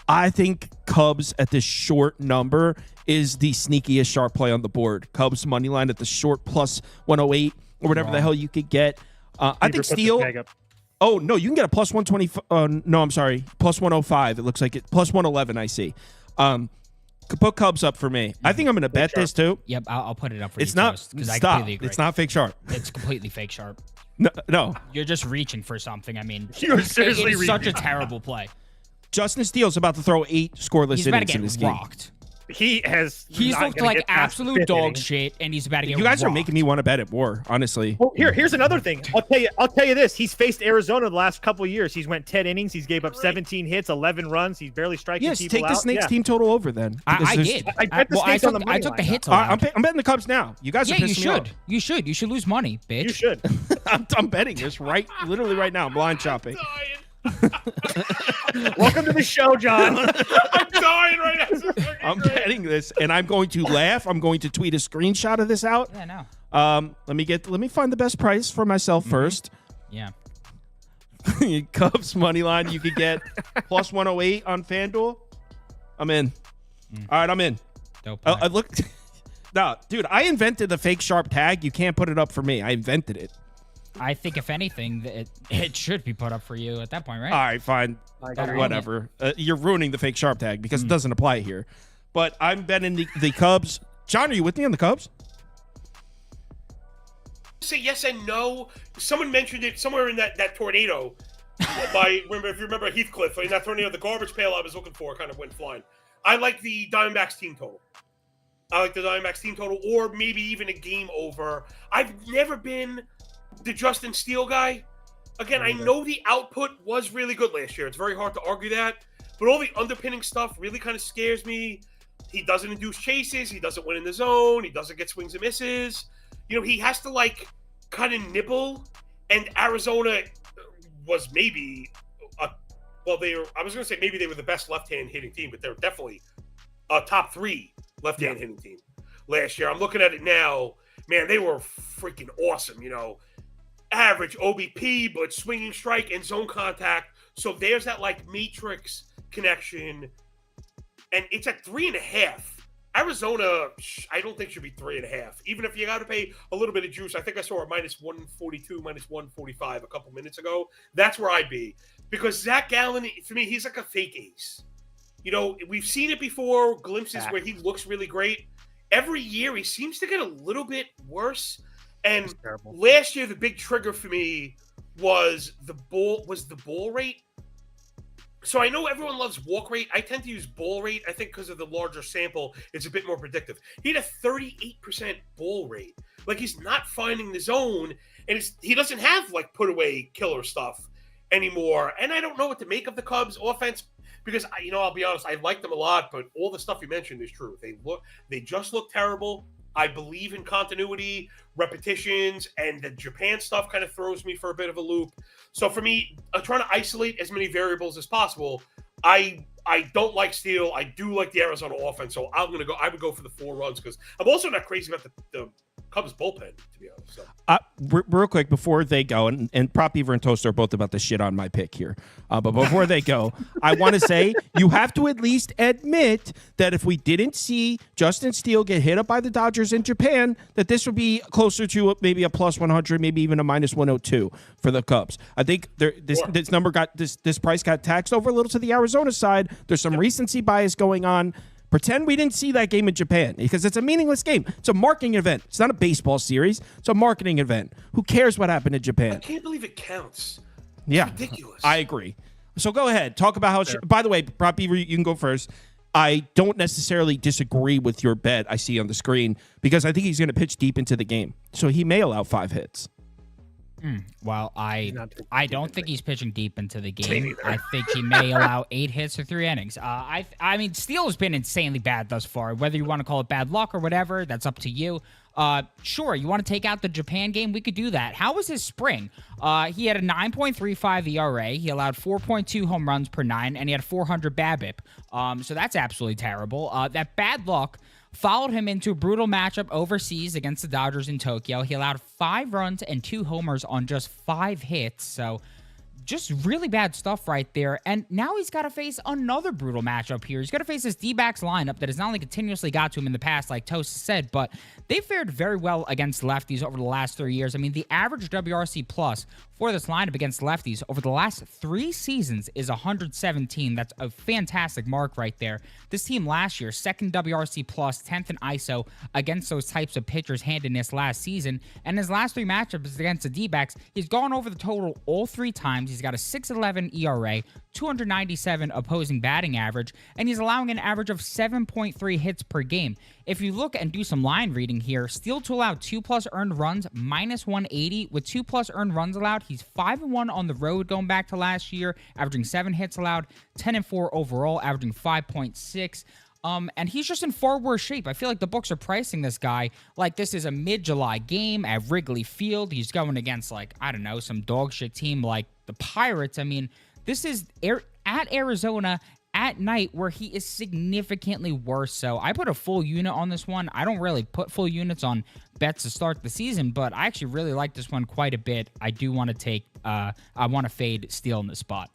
S1: I think Cubs at this short number is the sneakiest sharp play on the board. Cubs money line at the short plus 108 or whatever the hell you could get. I think Steele. Oh, no, you can get a plus 120. No, I'm sorry. Plus 105. It looks like it. Plus 111, I see. Put Cubs up for me. I think I'm going to bet this too.
S7: Yep, I'll put it up for you.
S1: It's not.
S7: Stop. I
S1: Stop.
S7: completely agree.
S1: It's not fake sharp.
S7: It's completely fake sharp.
S1: No.
S7: You're just reaching for something.
S6: You're seriously
S7: it's such a terrible play.
S1: Justin Steele's about to throw 8 scoreless
S7: He's about to
S1: innings in
S7: get
S1: this game.
S7: rocked.
S6: He's
S7: looked like absolute dog shit, and he's about to get
S1: You guys are
S7: rocked.
S1: making me want to bet it more, honestly.
S6: Well, here's another thing. I'll tell you this. He's faced Arizona the last couple of years. He's went 10 innings. He's gave up 17 hits, 11 runs. He's barely striking
S1: Yes,
S6: people
S1: take the
S6: out.
S1: Snakes team total over then.
S7: I did.
S6: I bet the Snakes on the money
S7: I took the
S6: line.
S7: hits.
S1: I'm betting the Cubs now. You guys are
S7: Yeah,
S1: pissing me off.
S7: you should. You should lose money, bitch.
S6: You should.
S1: I'm betting this literally right now. I'm blind shopping.
S6: Welcome to the show, John.
S2: I'm dying right now.
S1: I'm betting this, and I'm going to laugh. I'm going to tweet a screenshot of this out.
S7: Yeah, no.
S1: Let me find the best price for myself first.
S7: Yeah.
S1: Cubs money line, you could get plus 108 on FanDuel. I'm in. All right, I'm in.
S7: Dope.
S1: I look. No, dude, I invented the fake sharp tag. You can't put it up for me. I invented it.
S7: I think if anything, it should be put up for you at that point, right?
S1: All right, fine. Whatever. You're ruining the fake sharp tag because it doesn't apply here. But I'm betting the Cubs. John, are you with me on the Cubs?
S2: Say yes and no. Someone mentioned it somewhere in that tornado. If you remember Heathcliff, in that tornado, the garbage pail I was looking for kind of went flying. I like the Diamondbacks team total. Or maybe even a game over. I've never been the Justin Steele guy. Again, I know the output was really good last year. It's very hard to argue that. But all the underpinning stuff really kind of scares me. He doesn't induce chases. He doesn't win in the zone. He doesn't get swings and misses. He has to, kind of nibble. And Arizona was maybe I was going to say maybe they were the best left-hand hitting team, but they're definitely a top 3 left-hand hitting team last year. I'm looking at it now. Man, they were freaking awesome, average OBP, but swinging strike and zone contact. So there's that matrix connection, and it's at 3.5. Arizona, I don't think should be 3.5. Even if you got to pay a little bit of juice, I think I saw a minus 142, minus 145 a couple minutes ago. That's where I'd be, because Zack Gallen, for me, he's like a fake ace. We've seen it before, glimpses where he looks really great. Every year he seems to get a little bit worse. And last year, the big trigger for me was the ball rate. So I know everyone loves walk rate. I tend to use ball rate. I think because of the larger sample, it's a bit more predictive. He had a 38% ball rate. He's not finding the zone, and he doesn't have put away killer stuff anymore. And I don't know what to make of the Cubs offense, because I'll be honest, I like them a lot, but all the stuff you mentioned is true. They just look terrible. I believe in continuity, repetitions, and the Japan stuff kind of throws me for a bit of a loop. So for me, I'm trying to isolate as many variables as possible. I don't like Steele. I do like the Arizona offense, so I would go for the 4 runs, because I'm also not crazy about the Cubs bullpen, to be honest. So.
S1: Real quick, before they go, and Prop Beaver and Toaster are both about to shit on my pick here, but before they go, I want to say you have to at least admit that if we didn't see Justin Steele get hit up by the Dodgers in Japan, that this would be closer to maybe a plus 100, maybe even a minus 102 for the Cubs. I think this price got taxed over a little to the Arizona side. There's some recency bias going on. Pretend we didn't see that game in Japan because it's a meaningless game. It's a marketing event. It's not a baseball series. It's a marketing event. Who cares what happened in Japan?
S2: I can't believe it counts.
S1: Yeah,
S2: it's ridiculous.
S1: I agree. So go ahead. Talk about how by the way, Prop Beaver, you can go first. I don't necessarily disagree with your bet I see on the screen because I think he's going to pitch deep into the game. So he may allow 5 hits.
S7: Well, I don't think he's pitching deep into the game. I think he may allow 8 hits or 3 innings. I mean, Steele has been insanely bad thus far. Whether you want to call it bad luck or whatever, that's up to you. Sure, you want to take out the Japan game? We could do that. How was his spring? He had a 9.35 ERA. He allowed 4.2 home runs per 9, and he had 400 BABIP. So that's absolutely terrible. That bad luck followed him into a brutal matchup overseas against the Dodgers in Tokyo. He allowed 5 runs and 2 homers on just 5 hits. So just really bad stuff right there. And now he's got to face another brutal matchup here. He's got to face this D-backs lineup that has not only continuously got to him in the past, like Toast said, but they fared very well against lefties over the last 3 years. I mean, the average WRC plus for this lineup against lefties over the last 3 seasons is 117. That's a fantastic mark right there. This team last year, 2nd WRC plus, 10th in ISO against those types of pitchers handedness last season. And his last 3 matchups against the D-backs, he's gone over the total all 3 times. He's got a 6.11 ERA, 297 opposing batting average, and he's allowing an average of 7.3 hits per game. If you look and do some line reading here, Steele to allow 2+ earned runs, -180. With 2+ earned runs allowed, he's 5-1 on the road going back to last year, averaging 7 hits allowed, 10-4 overall, averaging 5.6. And he's just in far worse shape. I feel like the books are pricing this guy like this is a mid-July game at Wrigley Field. He's going against, like, I don't know, some dog shit team like the Pirates. I mean, this is at Arizona at night where he is significantly worse. So I put a full unit on this one. I don't really put full units on bets to start the season, but I actually really like this one quite a bit. I do want to take, I want to fade Steele in this spot.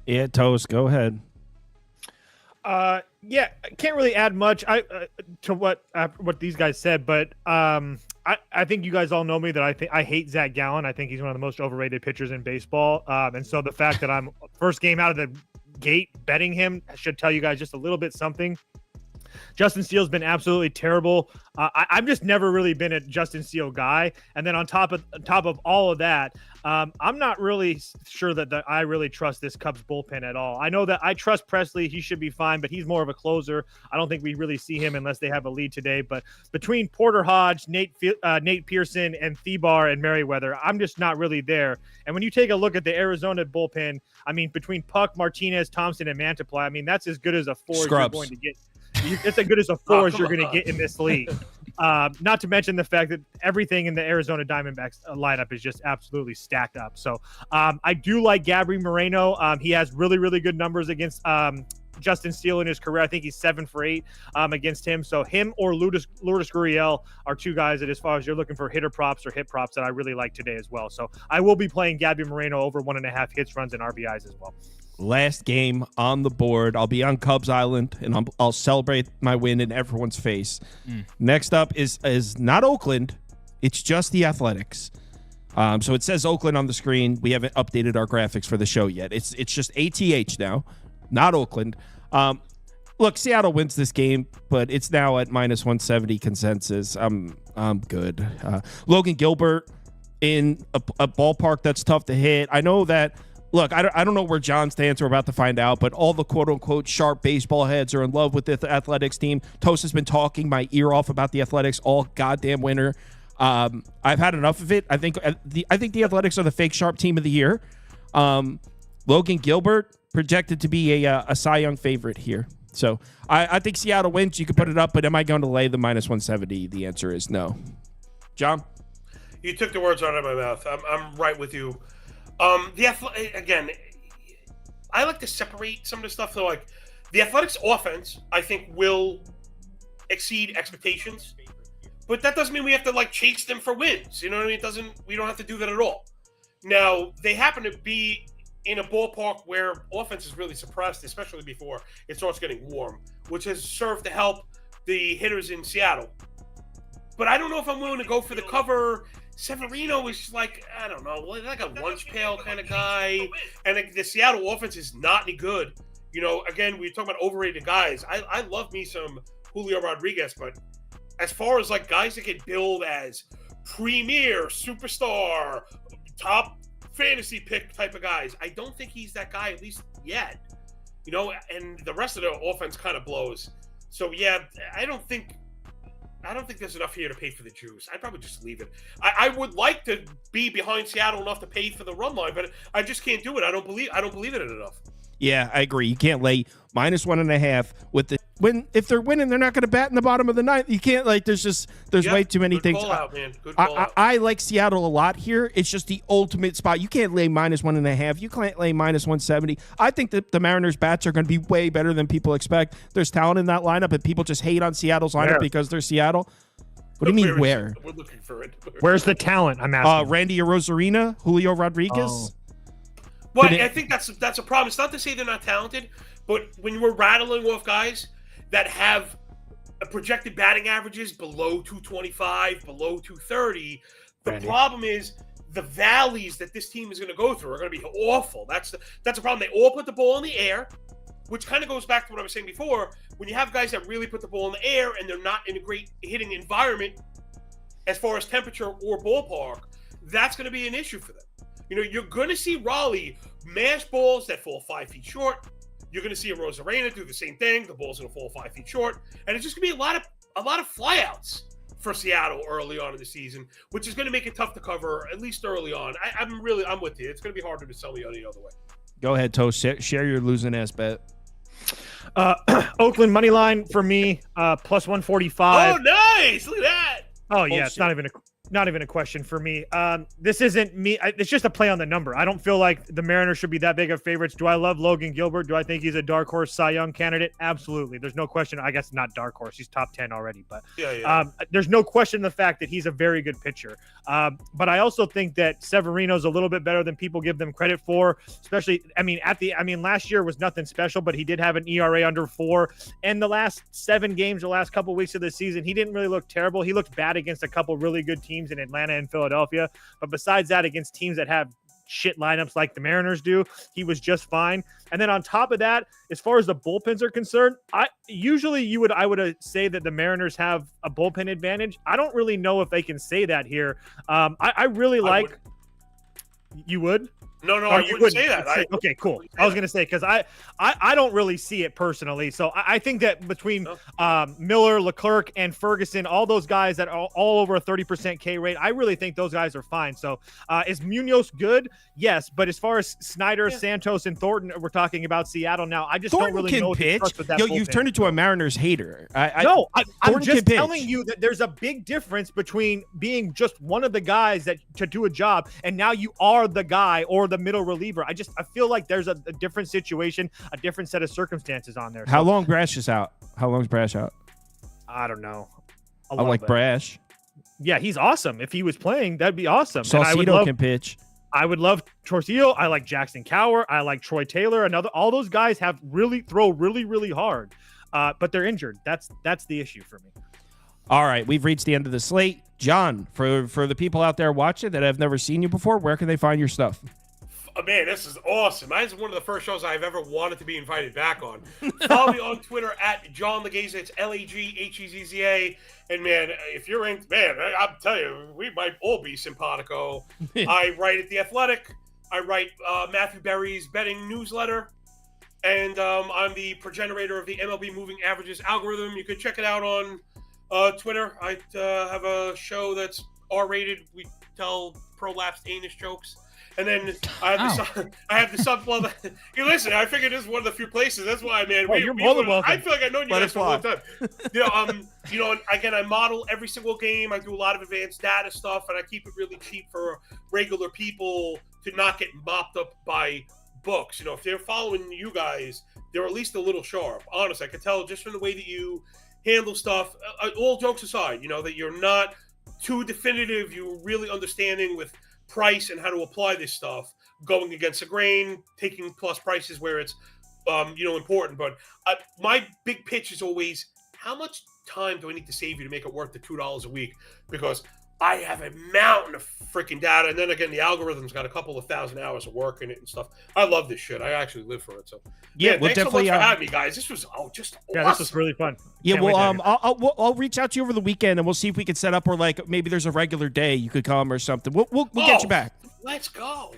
S1: Yeah, Toast, go ahead.
S6: Yeah, I can't really add much to what these guys said, but I think you guys all know me that I hate Zack Gallen. I think he's one of the most overrated pitchers in baseball. And so the fact that I'm first game out of the gate betting him should tell you guys just a little bit something. Justin Steele's been absolutely terrible. I've just never really been a Justin Steele guy. And then on top of all of that, I'm not really sure that I really trust this Cubs bullpen at all. I know that I trust Presley. He should be fine, but he's more of a closer. I don't think we really see him unless they have a lead today. But between Porter Hodge, Nate Pearson, and Thibar and Merriweather, I'm just not really there. And when you take a look at the Arizona bullpen, I mean, between Puck, Martinez, Thompson, and Mantiply, I mean, that's as good as a 4 as you're going to get. It's as good as a 4 as you're going to get in this league. Not to mention the fact that everything in the Arizona Diamondbacks lineup is just absolutely stacked up. So I do like Gabby Moreno. He has really, really good numbers against Justin Steele in his career. I think he's 7 for 8 against him. So him or Lourdes Gurriel are 2 guys that, as far as you're looking for hitter props or hit props, that I really like today as well. So I will be playing Gabby Moreno over 1.5 hits, runs, and RBIs as well.
S1: Last game on the board. I'll be on Cubs Island, and I'll celebrate my win in everyone's face. Next up is not Oakland. It's just the Athletics. So it says Oakland on the screen. We haven't updated our graphics for the show yet. It's just ATH now, not Oakland. Look, Seattle wins this game, but it's now at -170 consensus. I'm good. Logan Gilbert in a ballpark that's tough to hit. I know that. Look, I don't know where John stands. We're about to find out, but all the quote-unquote sharp baseball heads are in love with the Athletics team. Toast has been talking my ear off about the Athletics all goddamn winter. I've had enough of it. I think the Athletics are the fake sharp team of the year. Logan Gilbert projected to be a Cy Young favorite here. So I think Seattle wins. You can put it up, but am I going to lay the -170? The answer is no. John?
S2: You took the words out of my mouth. I'm right with you. Again, I like to separate some of the stuff. So, like, the Athletics offense, I think, will exceed expectations, but that doesn't mean we have to like chase them for wins. You know what I mean? We don't have to do that at all. Now, they happen to be in a ballpark where offense is really suppressed, especially before it starts getting warm, which has served to help the hitters in Seattle. But I don't know if I'm willing to go for the cover. Severino is like, I don't know, like a lunch pail kind of guy. And the Seattle offense is not any good. Again, we're talking about overrated guys. I love me some Julio Rodriguez, but as far as like guys that get billed as premier superstar, top fantasy pick type of guys, I don't think he's that guy, at least yet. And the rest of the offense kind of blows. So yeah, I don't think there's enough here to pay for the juice. I'd probably just leave it. I would like to be behind Seattle enough to pay for the run line, but I just can't do it. I don't believe in it enough.
S1: Yeah, I agree. You can't lay -1.5 with if they're winning, they're not going to bat in the bottom of the ninth. You can't there's way too many things.
S2: Call out, man. Good call out.
S1: I like Seattle a lot here. It's just the ultimate spot. You can't lay -1.5. You can't lay -170. I think that the Mariners bats are going to be way better than people expect. There's talent in that lineup, and people just hate on Seattle's lineup because they're Seattle. What do you mean where?
S2: We're looking for it.
S6: Where's the talent? I'm asking.
S1: Randy Arozarena, Julio Rodriguez.
S2: Well, I think that's a problem. It's not to say they're not talented, but when we're rattling off guys that have projected batting averages below 225, below 230, the problem is the valleys that this team is going to go through are going to be awful. That's a problem. They all put the ball in the air, which kind of goes back to what I was saying before. When you have guys that really put the ball in the air and they're not in a great hitting environment as far as temperature or ballpark, that's going to be an issue for them. You're going to see Raleigh mash balls that fall 5 feet short. You're going to see a Rosarena do the same thing. The ball's going to fall 5 feet short, and it's just going to be a lot of flyouts for Seattle early on in the season, which is going to make it tough to cover at least early on. I'm with you. It's going to be harder to sell me any other way.
S1: Go ahead, Toast. Share your losing ass bet.
S6: Oakland money line for me, +145.
S2: Oh, nice! Look at that.
S6: Oh yeah, it's not even a question for me. This isn't me. It's just a play on the number. I don't feel like the Mariners should be that big of favorites. Do I love Logan Gilbert? Do I think he's a dark horse Cy Young candidate? Absolutely. There's no question. I guess not dark horse. He's top 10 already, but there's no question the fact that he's a very good pitcher. But I also think that Severino's a little bit better than people give them credit for, especially, last year was nothing special, but he did have an ERA under 4. And the last 7 games, the last couple weeks of the season, he didn't really look terrible. He looked bad against a couple really good teams in Atlanta and Philadelphia, but besides that, against teams that have shit lineups like the Mariners do, he was just fine. And then on top of that, as far as the bullpens are concerned, I would say that the Mariners have a bullpen advantage. I don't really know if they can say that here. You would?
S2: No, I wouldn't say that.
S6: Okay, cool. I was going to say, because I don't really see it personally. So I think that between Miller, Leclerc, and Ferguson, all those guys that are all over a 30% K rate, I really think those guys are fine. So is Munoz good? Yes. But as far as Snyder, Santos, and Thornton, we're talking about Seattle now. I just
S1: Thornton
S6: don't really know
S1: pitch.
S6: to trust with that bullpen.
S1: You've turned into a Mariners hater.
S6: I'm just telling you that there's a big difference between being just one of the guys that to do a job, and now you are the guy or the middle reliever. I feel like there's a different situation, a different set of circumstances on there.
S1: How long Brash is out? How long is Brash out?
S6: I don't know.
S1: I like Brash.
S6: Yeah, he's awesome. If he was playing, that'd be awesome.
S1: Saucedo can pitch.
S6: I would love Torcillo. I like Jackson Cower. I like Troy Taylor. All those guys throw really, really hard, but they're injured. That's the issue for me.
S1: All right, we've reached the end of the slate. John, for the people out there watching that have never seen you before, where can they find your stuff?
S2: Oh, man, this is awesome. This is one of the first shows I've ever wanted to be invited back on. Follow me on Twitter at John Laghezza. It's Laghezza. And, man, if you're in, man, I'll tell you, we might all be simpatico. I write at The Athletic. I write Matthew Berry's betting newsletter. And I'm the progenitor of the MLB moving averages algorithm. You can check it out on Twitter. I have a show that's R-rated. We tell prolapsed anus jokes. And then I have the sub. Well, listen, I figured this is one of the few places. That's why, man.
S6: You're more than welcome.
S2: I feel like I've known you guys for a long time. And again, I model every single game. I do a lot of advanced data stuff, and I keep it really cheap for regular people to not get mopped up by books. If they're following you guys, they're at least a little sharp. Honestly, I can tell just from the way that you handle stuff. All jokes aside, that you're not too definitive. You're really understanding with price and how to apply this stuff, going against the grain, taking plus prices where it's important. But my big pitch is always, how much time do I need to save you to make it worth the $2 a week? Because I have a mountain of freaking data, and then again, the algorithm's got a couple of thousand hours of work in it and stuff. I love this shit. I actually live for it. So
S1: Yeah, we'll
S2: thanks
S1: definitely
S2: so much for having me, guys. This was just
S6: Yeah,
S2: awesome.
S6: this was really fun.
S1: Yeah,
S6: Can't wait
S1: well,
S6: to have you.
S1: I'll reach out to you over the weekend, and we'll see if we can set up, or like maybe there's a regular day you could come or something. We'll get you back.
S2: Let's go.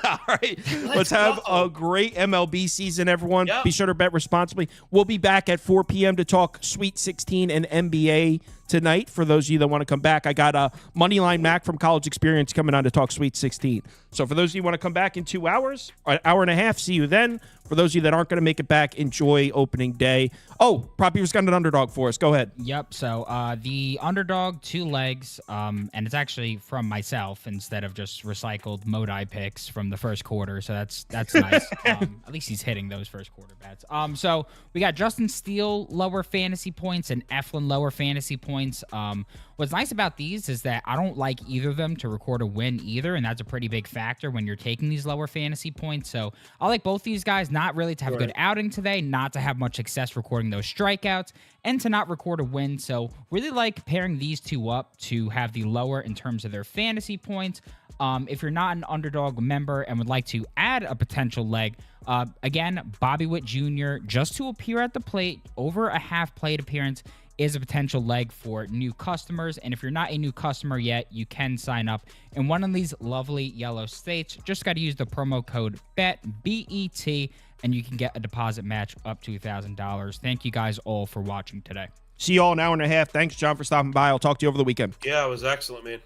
S1: All right, let's have a great MLB season, everyone.
S2: Yeah.
S1: Be sure to bet responsibly. We'll be back at 4 p.m. to talk Sweet 16 and NBA tonight. For those of you that want to come back, I got Moneyline Mac from College Experience coming on to talk Sweet 16. So for those of you who want to come back in 2 hours, or an hour and a half, see you then. For those of you that aren't going to make it back, enjoy opening day. Oh, Prop Beaver's got an underdog for us. Go ahead.
S7: Yep. So the underdog 2 legs, and it's actually from myself instead of just recycled Modi picks from the first quarter. So that's nice. At least he's hitting those first quarter bets. So we got Justin Steele lower fantasy points and Efflin lower fantasy points. What's nice about these is that I don't like either of them to record a win either, and that's a pretty big factor when you're taking these lower fantasy points. So I like both these guys not really to have a good outing today, not to have much success recording those strikeouts, and to not record a win. So really like pairing these two up to have the lower in terms of their fantasy points. If you're not an underdog member and would like to add a potential leg, again, Bobby Witt Jr. just to appear at the plate over a half plate appearance is a potential leg for new customers. And if you're not a new customer yet, you can sign up in one of these lovely yellow states. Just got to use the promo code BET, B-E-T, and you can get a deposit match up to $1,000. Thank you guys all for watching today.
S1: See you all in an hour and a half. Thanks, John, for stopping by. I'll talk to you over the weekend.
S2: Yeah, it was excellent, man.